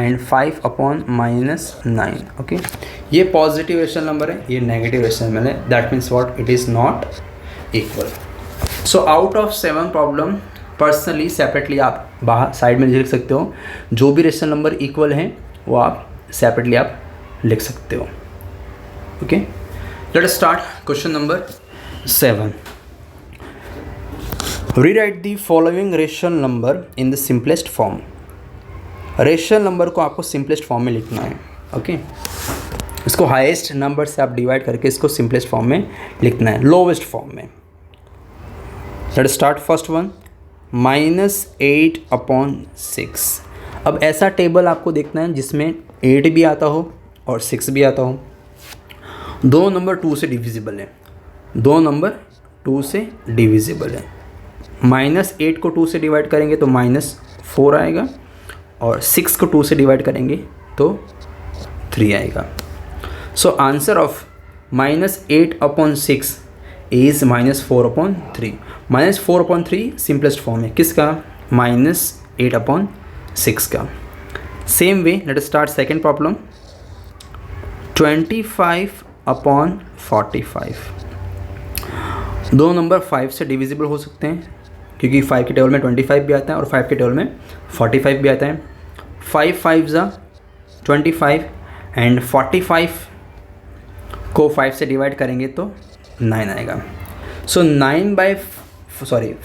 and 5/-9. okay, ये पॉजिटिव रेशनल नंबर है, ये नेगेटिव रेशनल नंबर है. That means what, it is not equal. So out of 7 problem personally separately आप बाहर साइड में लिख सकते हो. जो भी रेशनल नंबर इक्वल हैं वो आप सेपरेटली आप लिख सकते हो. Okay, late us start question number 7. Rewrite the following rational number in the simplest form. Rational number को आपको सिंपलेस्ट फॉर्म में लिखना है. ओके, इसको हाईएस्ट नंबर से आप डिवाइड करके इसको सिंपलेस्ट फॉर्म में लिखना है, लोवेस्ट फॉर्म में. Let start first one, -8/6. अब ऐसा टेबल आपको देखना है जिसमें 8 भी आता हो और 6 भी आता हो. दो नंबर 2 से डिविजिबल है, दो नंबर 2 से डिविजिबल है. -8 को 2 से डिवाइड करेंगे तो -4 आएगा और 6 को 2 से डिवाइड करेंगे तो 3 आएगा. So answer of -8/6 is -4/3. -4/3 simplest form है किसका, -8/6 का. Same way let us start second problem. 25/45. दो नंबर 5 से डिविजिबल हो सकते हैं क्योंकि 5 के टेबल में 25 भी आता है और 5 के टेबल में 45 भी आता है. 5 5 जा 25 एंड 45 को 5 से डिवाइड करेंगे तो 9 आएगा. सो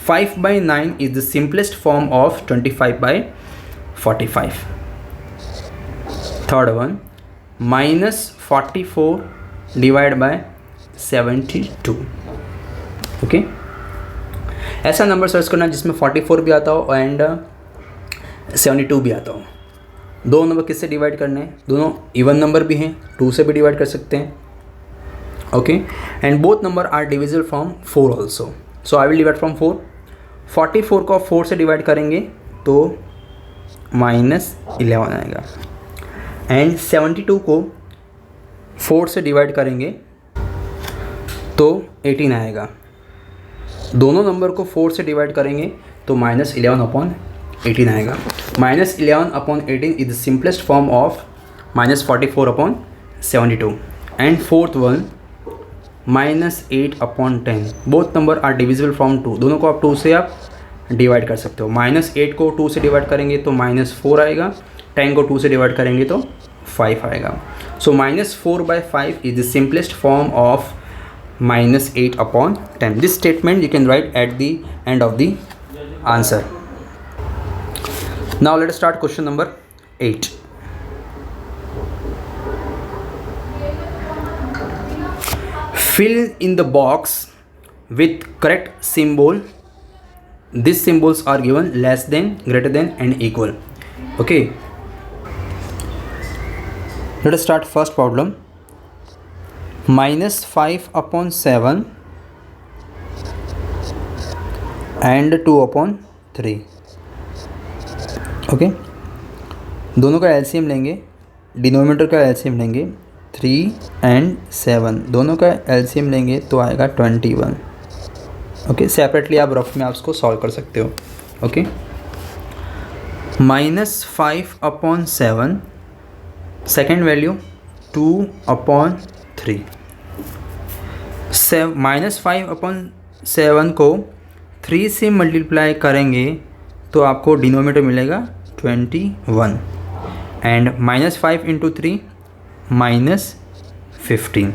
5/9 is the simplest form of 25/45. Third one, -44 divide by 72. Okay, ऐसा नंबर सर्च करना जिसमें 44 भी आता हो एंड 72 भी आता हो. दो नंबर किससे डिवाइड करने हैं, दोनों इवन नंबर भी हैं, 2 से भी डिवाइड कर सकते हैं. Okay, and both number are divisible from 4 also. So I will divide from 4. 44 को 4 से डिवाइड करेंगे तो -11 आएगा एंड 72 को 4 से डिवाइड करेंगे तो 18 आएगा. दोनों नंबर को 4 से डिवाइड करेंगे तो -11/18 आएगा. -11/18 is the simplest form of -44/72. And fourth one, -8/10. Both number are divisible from 2. दोनों को आप 2 से आप डिवाइड कर सकते हो. -8 को 2 से डिवाइड करेंगे तो -4 आएगा. 10 को 2 से डिवाइड करेंगे तो 5 आएगा. सो -4/5 is the simplest form of -8/10. This statement you can write at the end of the answer. Now let us start question number 8. Fill in the box with correct symbol. These symbols are given less than, greater than and equal. Okay. Let us start first problem. -5/7 and 2/3. Okay, दोनों का एलसीएम लेंगे, डिनोमिनेटर का एलसीएम लेंगे. 3 and 7 दोनों का एलसीएम लेंगे तो आएगा 21. ओके, सेपरेटली आप रफ में आप उसको सॉल्व कर सकते हो. Okay, -5/7 second value 2/3। -5/7 को 3 से मल्टीप्लाई करेंगे तो आपको डिनोमिनेटर मिलेगा 21 एंड -5 × 3 -15।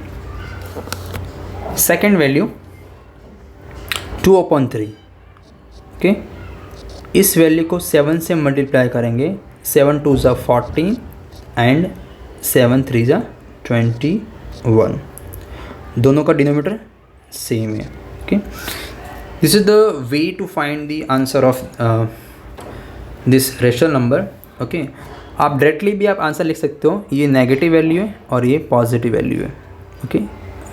Second value 2/3। ओके, इस वैल्यू को 7 से मल्टीप्लाई करेंगे, 7 2 ज़ा 14 एंड 7 3 ज़ा 21। दोनों का डिनोमिनेटर सेम है। Okay, this is the way to find the answer of this rational number. Okay, आप डायरेक्टली भी आप आंसर लिख सकते हो, ये नेगेटिव वैल्यू है और ये पॉजिटिव वैल्यू है। Okay,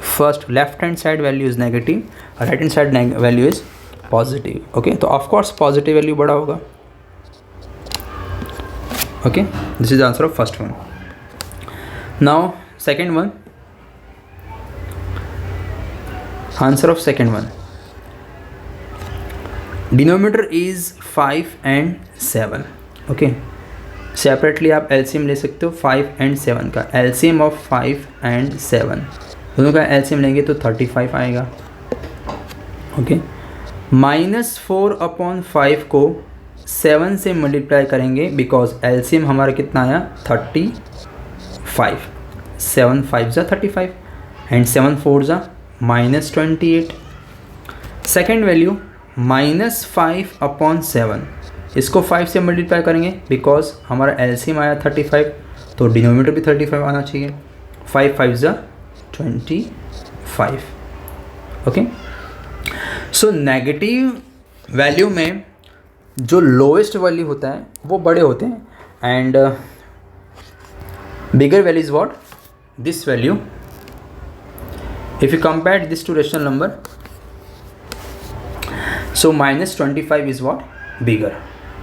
first left hand side value is negative, right hand side value is positive. Okay, तो ऑफकोर्स पॉजिटिव वैल्यू बड़ा होगा। Okay, this is the answer of first one. Now second one, answer of second one, denominator is 5 and 7। Okay, separately आप एलसीएम ले सकते हो 5 and 7 का। एलसीएम ऑफ 5 and 7 दोनों का एलसीएम लेंगे तो 35 आएगा। ओके, -4/5 को 7 से मल्टीप्लाई करेंगे बिकॉज एलसीएम हमारा कितना आया 35। 7 5 ज़ा 35 एंड 7 4 ज़ा -28। सेकेंड वैल्यू -5/7, इसको 5 से मल्टीप्लाई करेंगे बिकॉज हमारा एलसीएम आया 35 तो डिनोमिनेटर भी 35 आना चाहिए। 5 5 ज़ा 25। ओके, सो नेगेटिव वैल्यू में जो लोएस्ट वैल्यू होता है वो बड़े होते हैं and bigger value is what this value. If you compare this to rational number, so -25 is what bigger,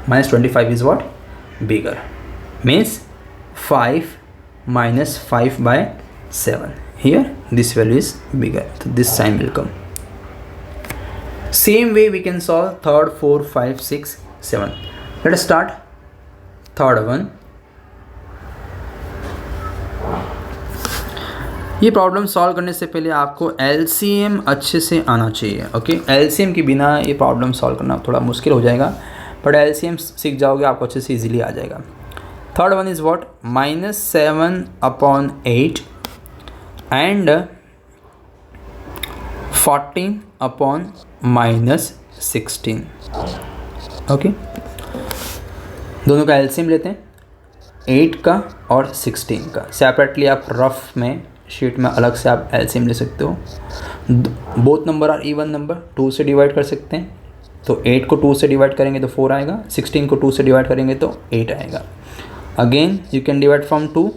-25 is what bigger, means 5 - 5/7. Here this value is bigger, so this sign will come. Same way we can solve third, 4, 5, 6, 7. Let us start third one. ये प्रॉब्लम सॉल्व करने से पहले आपको एलसीएम अच्छे से आना चाहिए। ओके, एलसीएम के बिना ये प्रॉब्लम सॉल्व करना थोड़ा मुश्किल हो जाएगा, बट एलसीएम सीख जाओगे आपको अच्छे से इजीली आ जाएगा। Third one is what -7/8 and 14/-16। Okay, दोनों का एलसीएम लेते हैं, 8 का और 16 का। सेपरेटली आप रफ में शीट में अलग से आप एलसीएम ले सकते हो। Both number are even number, 2 से डिवाइड कर सकते हैं तो 8 को 2 से डिवाइड करेंगे तो 4 आएगा, 16 को 2 से डिवाइड करेंगे तो 8 आएगा। Again you can divide from 2,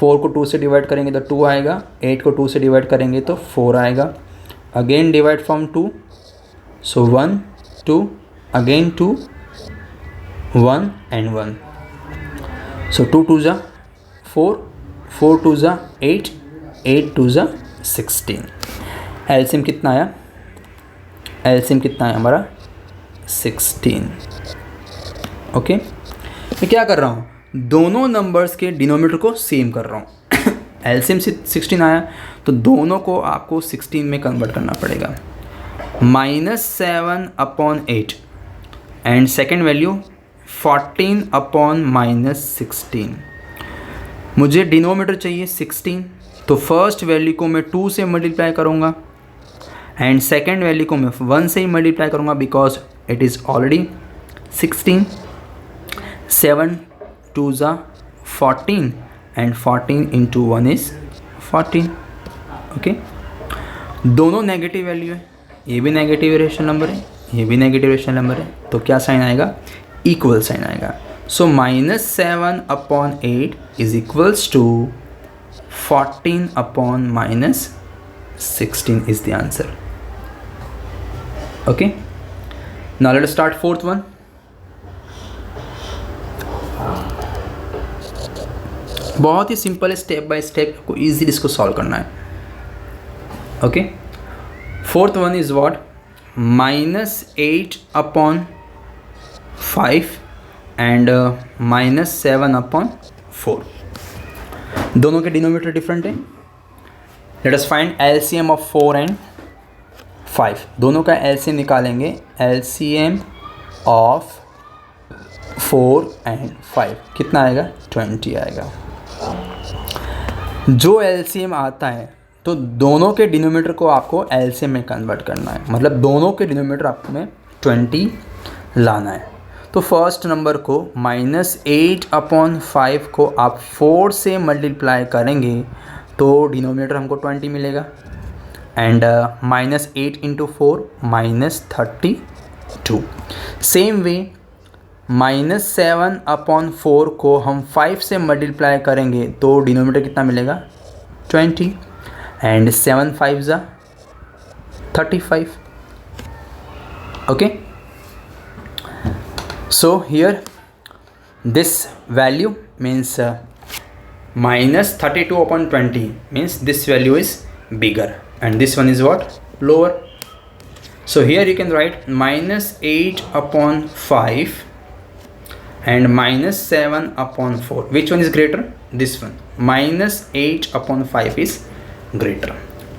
4 को 2 से डिवाइड करेंगे तो 2 आएगा, 8 को 2 से डिवाइड करेंगे तो 4 आएगा। Again divide from 2, so 1 2, again 2 1 and 1, so 2 2 ज़ा 4, 4 2 ज़ा 8, 8 2 ज़ा 16। एलसीएम कितना आया? एलसीएम कितना है हमारा 16। ओके, मैं क्या कर रहा हूँ, दोनों नंबर्स के डिनोमिनेटर को सेम कर रहा हूँ। एलसीएम 16 आया तो दोनों को आपको 16 में कन्वर्ट करना पड़ेगा। -7/8 एंड सेकेंड वैल्यू 14/-16। मुझे डिनोमिनेटर चाहिए 16, तो फर्स्ट वैल्यू को मैं 2 से मल्टीप्लाई करूँगा एंड सेकेंड वैल्यू को मैं 1 से ही मल्टीप्लाई करूँगा बिकॉज इट इज़ ऑलरेडी 16। 7 2 ज़ा 14 एंड 14 × 1 इज़ 14। ओके, दोनों नेगेटिव वैल्यू है, ये भी नेगेटिव रेशनल नंबर है, ये भी नेगेटिव रेशनल नंबर है, तो क्या साइन आएगा? इक्वल साइन आएगा। So -7/8 is equals to 14/-16 is the answer. Okay, now let us start fourth one. बहुत ही सिंपल है, स्टेप बाय स्टेप आपको इजीली इसको सॉल्व करना है। Okay, fourth one is what -8/5 and -7/4. दोनों के डिनोमिनेटर डिफरेंट है. Let us find LCM of 4 and 5. दोनों का एलसीएम निकालेंगे. एलसीएम ऑफ 4 एंड 5 कितना आएगा? 20 आएगा. जो एलसीएम आता है तो दोनों के डिनोमिनेटर को आपको एलसीएम में कन्वर्ट करना है, मतलब दोनों के डिनोमिनेटर आपको में 20 लाना है. तो फर्स्ट नंबर को -8/5 को आप 4 से मल्टीप्लाई करेंगे तो डिनोमिनेटर हमको 20 मिलेगा. एंड -8 × 4 -32. सेम वे -7/4 को हम 5 से मल्टीप्लाई करेंगे तो डिनोमिनेटर कितना मिलेगा? 20. एंड 7 5 ज़ा 35. Okay. So here this value means -32/20 means this value is bigger and this one is what? Lower. So here you can write -8/5 and -7/4. Which one is greater? This one. -8/5 is greater.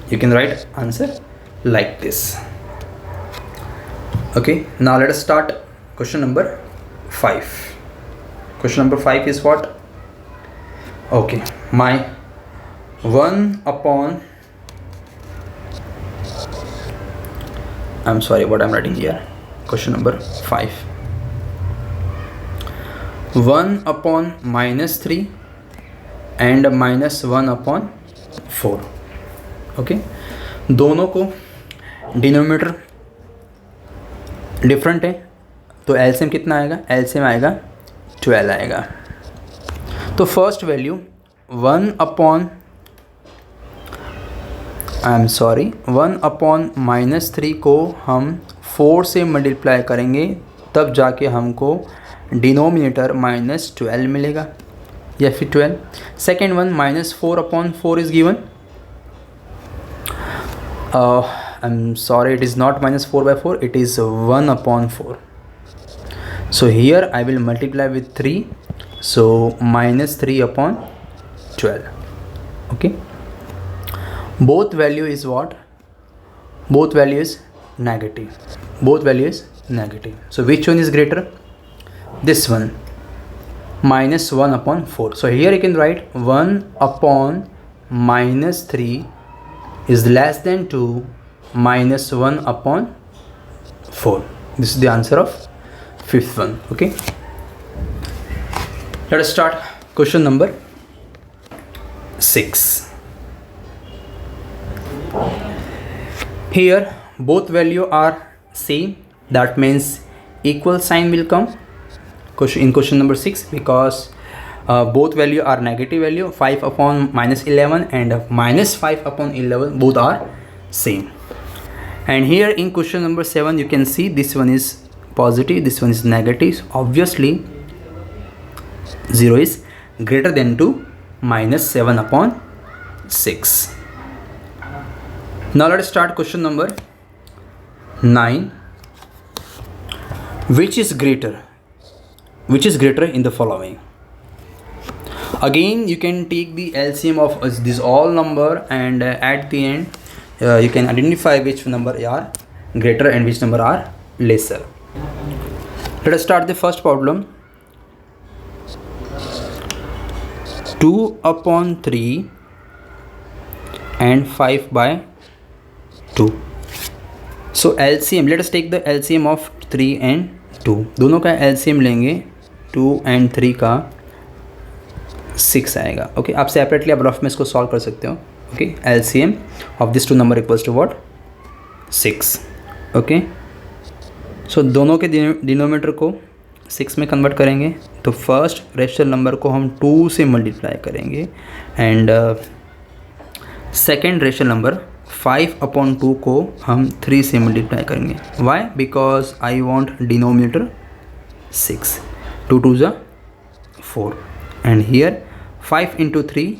You can write answer like this. Okay, now let us start question number 5. Question number 5 is what? Okay, my 1/, I'm sorry what I'm writing here. Question number 5. 1/-3 and -1/4. Okay, दोनों को डिनोमिनेटर डिफरेंट है तो एलसीएम कितना आएगा? एलसीएम आएगा 12 आएगा. तो फर्स्ट वैल्यू 1/-3 को हम 4 से मल्टीप्लाई करेंगे तब जाके हमको डिनोमिनेटर -12 मिलेगा या फिर 12. Second one -4/4 is given. I'm sorry, it is not -4/4, it is 1/4. So here I will multiply with 3, so -3/12. Okay, both value is what? Both value is negative. Both value is negative. So which one is greater? This one, -1/4. So here you can write 1/-3 is less than 2 -1/4. This is the answer of fifth one. Okay, let us start question number 6. Here both value are same, that means equal sign will come in question number 6 because both value are negative value. 5/-11 and -5/11 both are same. And here in question number 7 you can see this one is positive, this one is negative. Obviously 0 is greater than to -7/6. Now let's start question number 9. Which is greater? Which is greater in the following? Again you can take the LCM of this all number and at the end you can identify which number are greater and which number are lesser. Let us start the first problem. 2/3 and 5/2. So LCM, let us take the LCM of 3 and 2. दोनों का LCM लेंगे. 2 and 3 का 6 आएगा. ओके, आप सेपरेटली आप रफ में इसको सॉल्व कर सकते हो. Okay, LCM of this two number equals to what? 6. Okay, so दोनों के डिनोमिनेटर को 6 में कन्वर्ट करेंगे तो फर्स्ट रेशनल नंबर को हम 2 से मल्टीप्लाई करेंगे एंड सेकेंड रेशनल नंबर 5/2 को हम 3 से मल्टीप्लाई करेंगे. Why? Because I want denominator 6. 2 2 ज़ा 4 and here 5 into 3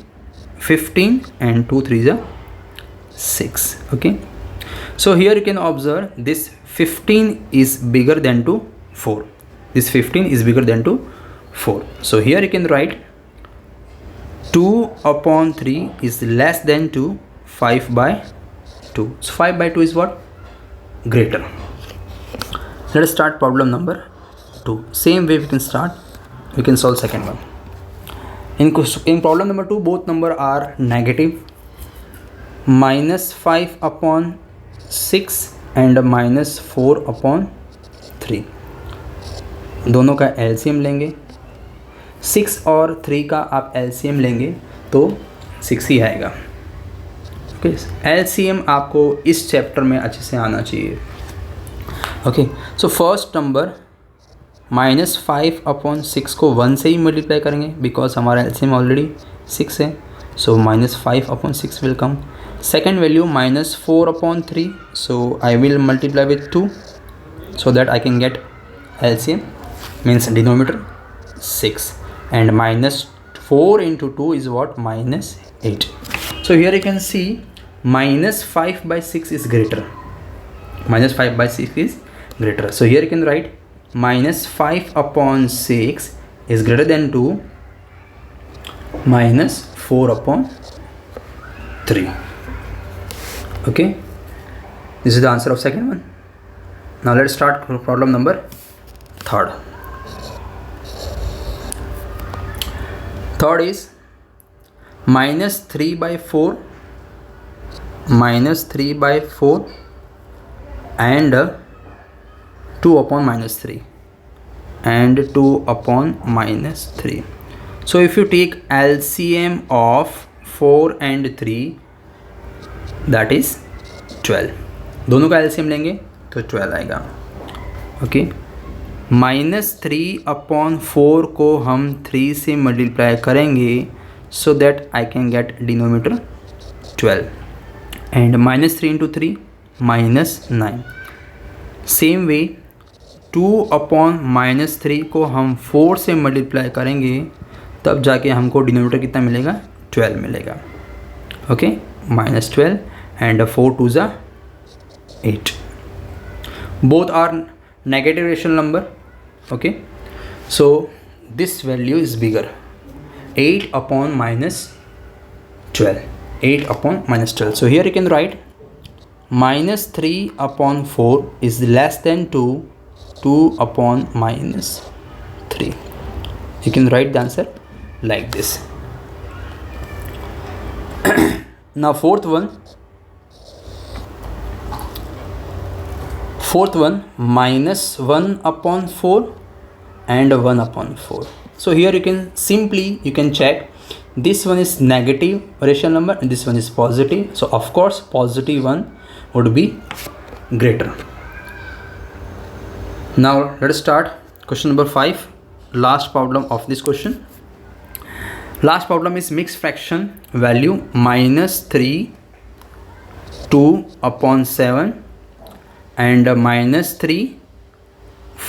15 and 2 3 ज़ा 6. Okay, so here you can observe this 15 is bigger than to 4. This 15 is bigger than to 4. So here you can write 2/3 is less than 2, 5/2. So 5/2 is what? Greater. Let us start problem number 2. Same way we can start. We can solve second one. In problem number 2, both number are negative. -5/6 and -4/3. दोनों का एलसीएम लेंगे. 6 और 3 का आप एलसीएम लेंगे तो 6 ही आएगा. ओके, एलसीएम आपको इस चैप्टर में अच्छे से आना चाहिए. ओके, सो फर्स्ट नंबर -5/6 को 1 से ही मल्टीप्लाई करेंगे बिकॉज हमारा एलसीएम ऑलरेडी 6 है. सो -5/6 will come. Second value -4/3. So I will multiply with 2 so that I can get LCM, means denominator 6, and -4 into 2 is what? -8. So here you can see -5/6 is greater. -5/6 is greater. So here you can write -5/6 is greater than 2 -4/3. Okay, this is the answer of second one. Now let's start problem number 3rd. Third is -3/4 and 2/-3 and 2/-3. So if you take LCM of 4 and 3, that is 12. दोनों का LCM लेंगे तो 12 आएगा. ओके, -3/4 को हम 3 से मल्टीप्लाई करेंगे so that I can get denominator 12 and -3 into 3 -9. Same way 2/-3 को हम 4 से मल्टीप्लाई करेंगे तब जाके हमको डिनोमीटर कितना मिलेगा? 12 मिलेगा. Okay, -12 and 4 2s are 8. Both are negative rational number. Okay, so this value is bigger. 8/-12. 8/-12. So here you can write -3/4 is less than 2. 2/-3. You can write the answer like this. Now fourth one, -1/4 and 1/4. So here you can check. This one is negative rational number and this one is positive. So of course positive one would be greater. Now let us start question number 5. Last problem of this question. Last problem is mixed fraction value -3 2/7 and -3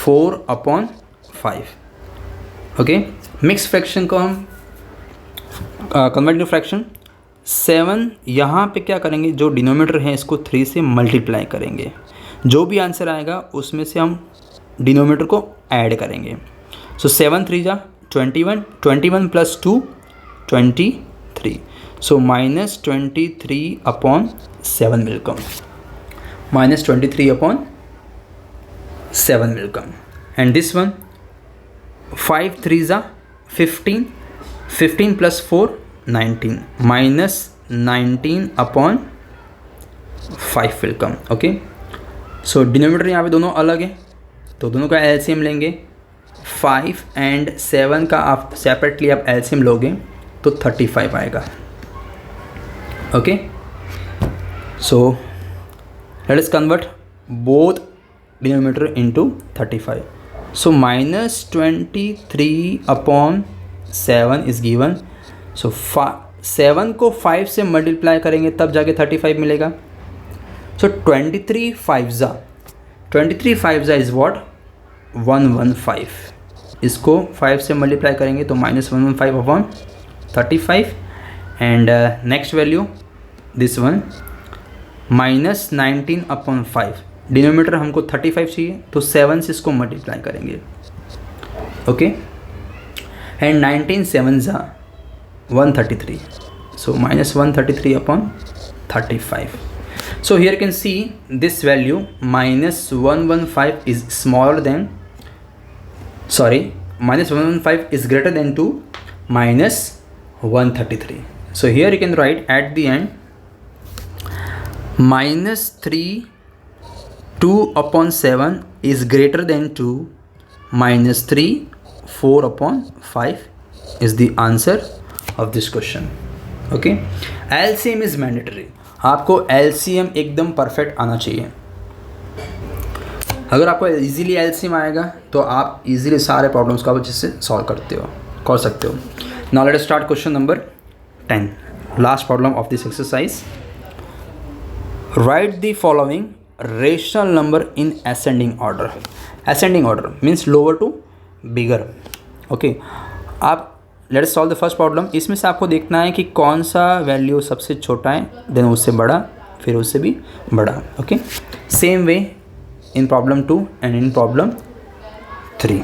4/5. Okay, mix fraction को हम कन्वर्ट टू फ्रैक्शन 7 यहाँ पे क्या करेंगे? जो डिनोमीटर है इसको 3 से मल्टीप्लाई करेंगे. जो भी आंसर आएगा उसमें से हम डिनोमीटर को ऐड करेंगे. सो 7 3 जा 21, 21 + 2 23. सो -23/7 will come. -23/7 will come. And this one 5 3s are 15. 15 + 4 19. -19/5 will come. Okay, so denominator यहाँ पे दोनों अलग है तो दोनों का एलसीएम लेंगे. 5 and 7 का आप सेपरेटली आप एलसीएम लोगे तो 35 आएगा. Okay, so let us convert both denominator into 35. So -23/7 is given. So 7 को 5 से मल्टीप्लाई करेंगे तब जाके 35 मिलेगा. So 23 5s is what? 115. इसको 5 से मल्टीप्लाई करेंगे तो -115/35 and next value this one -19/5. Denominator हमको 35 चाहिए तो 7 से इसको मल्टीप्लाई करेंगे. Okay, and 19 7s are 133. So minus 133 upon 35. So here you can see this value minus 115 is smaller than, sorry, minus 115 is greater than to minus 133. So here you can write at the end minus 3 2 upon 7 is greater than 2 minus 3 4 upon 5 is the answer of this question. Okay, LCM is mandatory. आपको LCM एकदम परफेक्ट आना चाहिए. अगर आपको इजीली LCM आएगा तो आप इजीली सारे प्रॉब्लम्स को आप अच्छे से सॉल्व कर सकते हो. Now let us start question number 10, last problem of this exercise. Write the following rational number in ascending order. Ascending order means lower to bigger. Okay, आप let us solve the first problem. इसमें से आपको देखना है कि कौन सा वैल्यू सबसे छोटा है, देन उससे बड़ा, फिर उससे भी बड़ा. Okay, same way in problem 2 and in problem 3.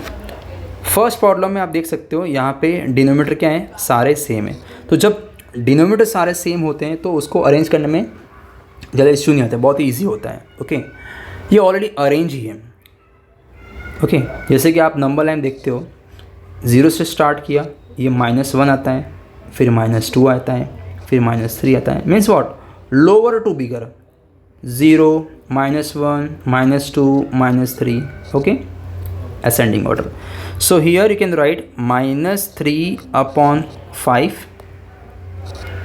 First problem में आप देख सकते हो यहाँ पे डिनोमिनेटर क्या है, सारे सेम है. तो जब डिनोमिनेटर सारे सेम होते हैं तो उसको अरेंज करने में ज़्यादा इश्यू नहीं आता है, बहुत ही ईजी होता है. ओके, ये ऑलरेडी अरेंज ही है. ओके, जैसे कि आप नंबर लाइन देखते हो, 0 से स्टार्ट किया, ये -1 आता है, फिर -2 आता है, फिर -3 आता है. Means what, lower to bigger. 0 -1 -2 -3. Okay, ascending order. So here you can write -3 upon 5,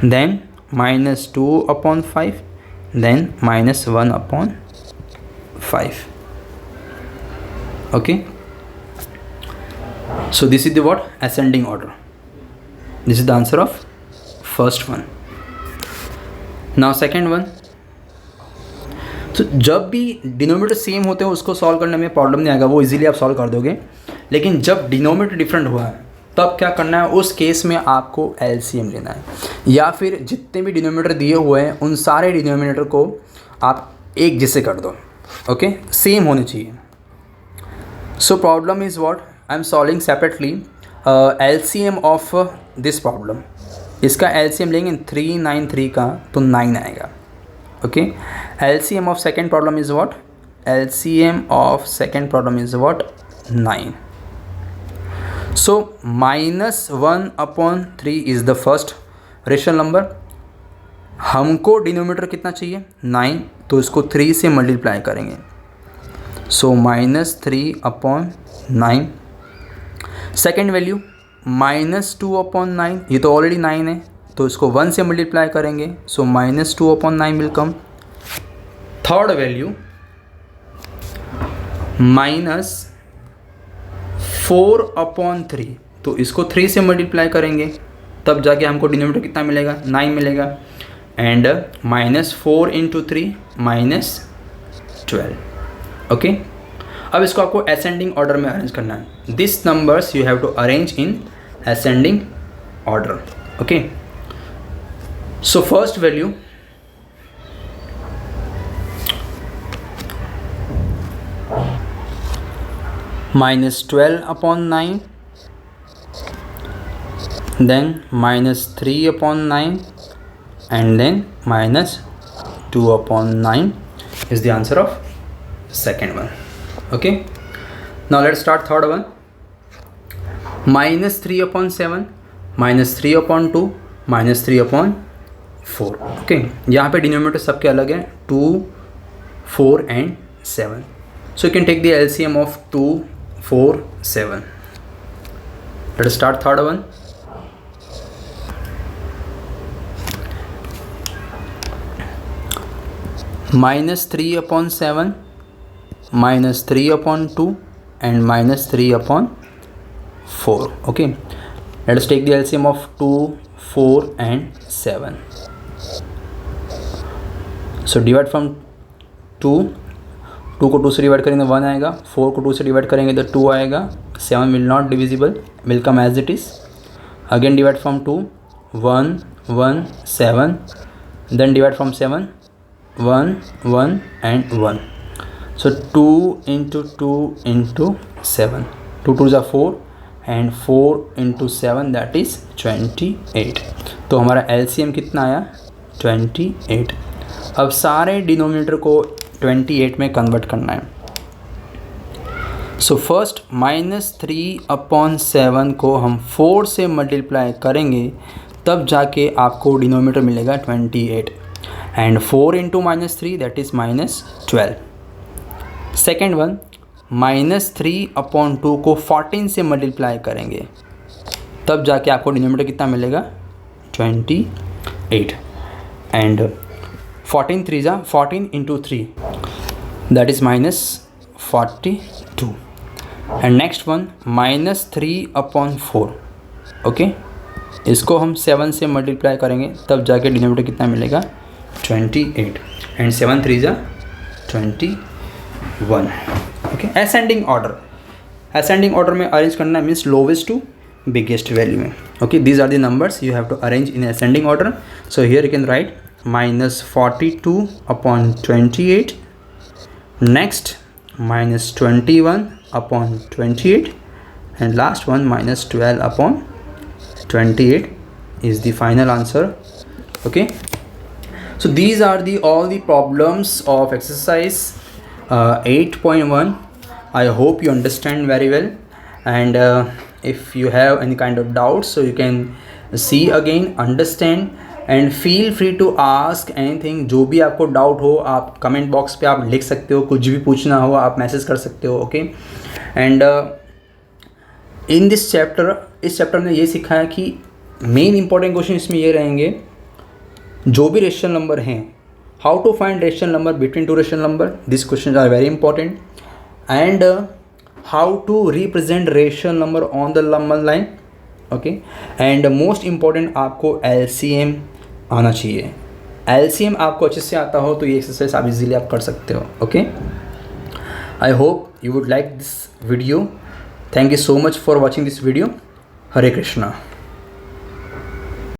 then -2 upon 5, then -1 upon 5. Okay, so this is the what, ascending order. This is the answer of first one. Now second one. तो जब भी डिनोमिनेटर सेम होते हैं उसको सॉल्व करने में प्रॉब्लम नहीं आएगा, वो इजीली आप सॉल्व कर दोगे. लेकिन जब डिनोमिनेटर डिफरेंट हुआ है तब क्या करना है, उस केस में आपको एलसीएम लेना है, या फिर जितने भी डिनोमिनेटर दिए हुए हैं उन सारे डिनोमिनेटर को आप एक जैसे कर दो. ओके, सेम होने चाहिए. So problem is what, I am solving separately LCM of this problem. इसका एलसीएम लेंगे 393 का तो 9 आएगा. Okay, LCM of second problem is what? LCM of second problem is what? 9. So -1 upon 3 is the first rational number. हमको डिनोमिनेटर कितना चाहिए, 9, तो इसको 3 से मल्टीप्लाई करेंगे. सो -3 upon 9. सेकेंड वैल्यू -2 upon 9, ये तो ऑलरेडी 9 है तो इसको 1 से मल्टीप्लाई करेंगे. सो -2 upon 9 will come. Third value -4 upon 3, तो इसको 3 से मल्टीप्लाई करेंगे तब जाके हमको डिनोमिनेटर कितना मिलेगा, 9 मिलेगा. एंड -4 × 3 -12. ओके, अब इसको आपको असेंडिंग ऑर्डर में अरेंज करना है. This numbers you have to arrange in ascending order. Okay, so first value -12 upon 9, then -3 upon 9, and then -2 upon 9 is the answer of second one. Okay, now let's start third one. -3 upon 7, -3 upon 2, -3 upon 4. Okay, यहाँ पे डिनोमिनेटर सबके अलग हैं, 2, 4 and 7. So you can take the LCM of 2, 4, 7. Let's start third one. -3 upon 7, -3 upon 2 and -3 upon 4. Okay, let us take the LCM of 2, 4 and 7. So divide from 2 को 2 से डिवाइड करेंगे 1 आएगा, 4 को 2 से डिवाइड करेंगे तो 2 आएगा, 7 will not divisible, will come as it is. Again divide from 2, 1, 1, 7, then divide from 7, 1, 1 and 1. So 2 × 2 × 7, 2 2s are 4 and 4 into 7 is इज़ 28। तो हमारा LCM कितना आया 28। अब सारे डिनोमिनेटर को 28 में कन्वर्ट करना है। सो फर्स्ट -3/7 को हम 4 से मल्टीप्लाई करेंगे, तब जाके आपको डिनोमिनेटर मिलेगा 28 and 4 into -3 that is -12। Second one -3/2 को 14 से मल्टीप्लाई करेंगे, तब जाके आपको डिनोमिनेटर कितना मिलेगा 28 and 14 into 3 that is -42 and next one -3/4 okay, इसको हम 7 से मल्टीप्लाई करेंगे, तब जाके डिनोमिनेटर कितना मिलेगा 28 एंड 7 3 जा 21 ओके। असेंडिंग ऑर्डर में अरेंज करना means lowest to biggest value में okay. These are the numbers you have to arrange in ascending order. So here you can write -42/28, next -21/28 and last one -12/28 is the final answer okay. So these are all the problems of exercise 8.1. I hope you understand very well, and if you have any kind of doubts, so you can see again, understand and feel free to ask anything. जो भी आपको डाउट हो आप कमेंट बॉक्स पे आप लिख सकते हो, कुछ भी पूछना हो आप मैसेज कर सकते हो okay. And in this chapter, इस चैप्टर में ये सीखा है कि मेन इंपॉर्टेंट क्वेश्चन इसमें ये रहेंगे, जो भी रेशनल नंबर हैं, how to find rational number between two rational number, this question are very important, and how to represent rational number on the number line okay. And most important आपको LCM आना चाहिए। LCM आपको अच्छे से आता हो तो ये एक्सरसाइज आप इजीली आप कर सकते हो okay. I hope you would like this video. Thank you so much for watching this video. Hare Krishna.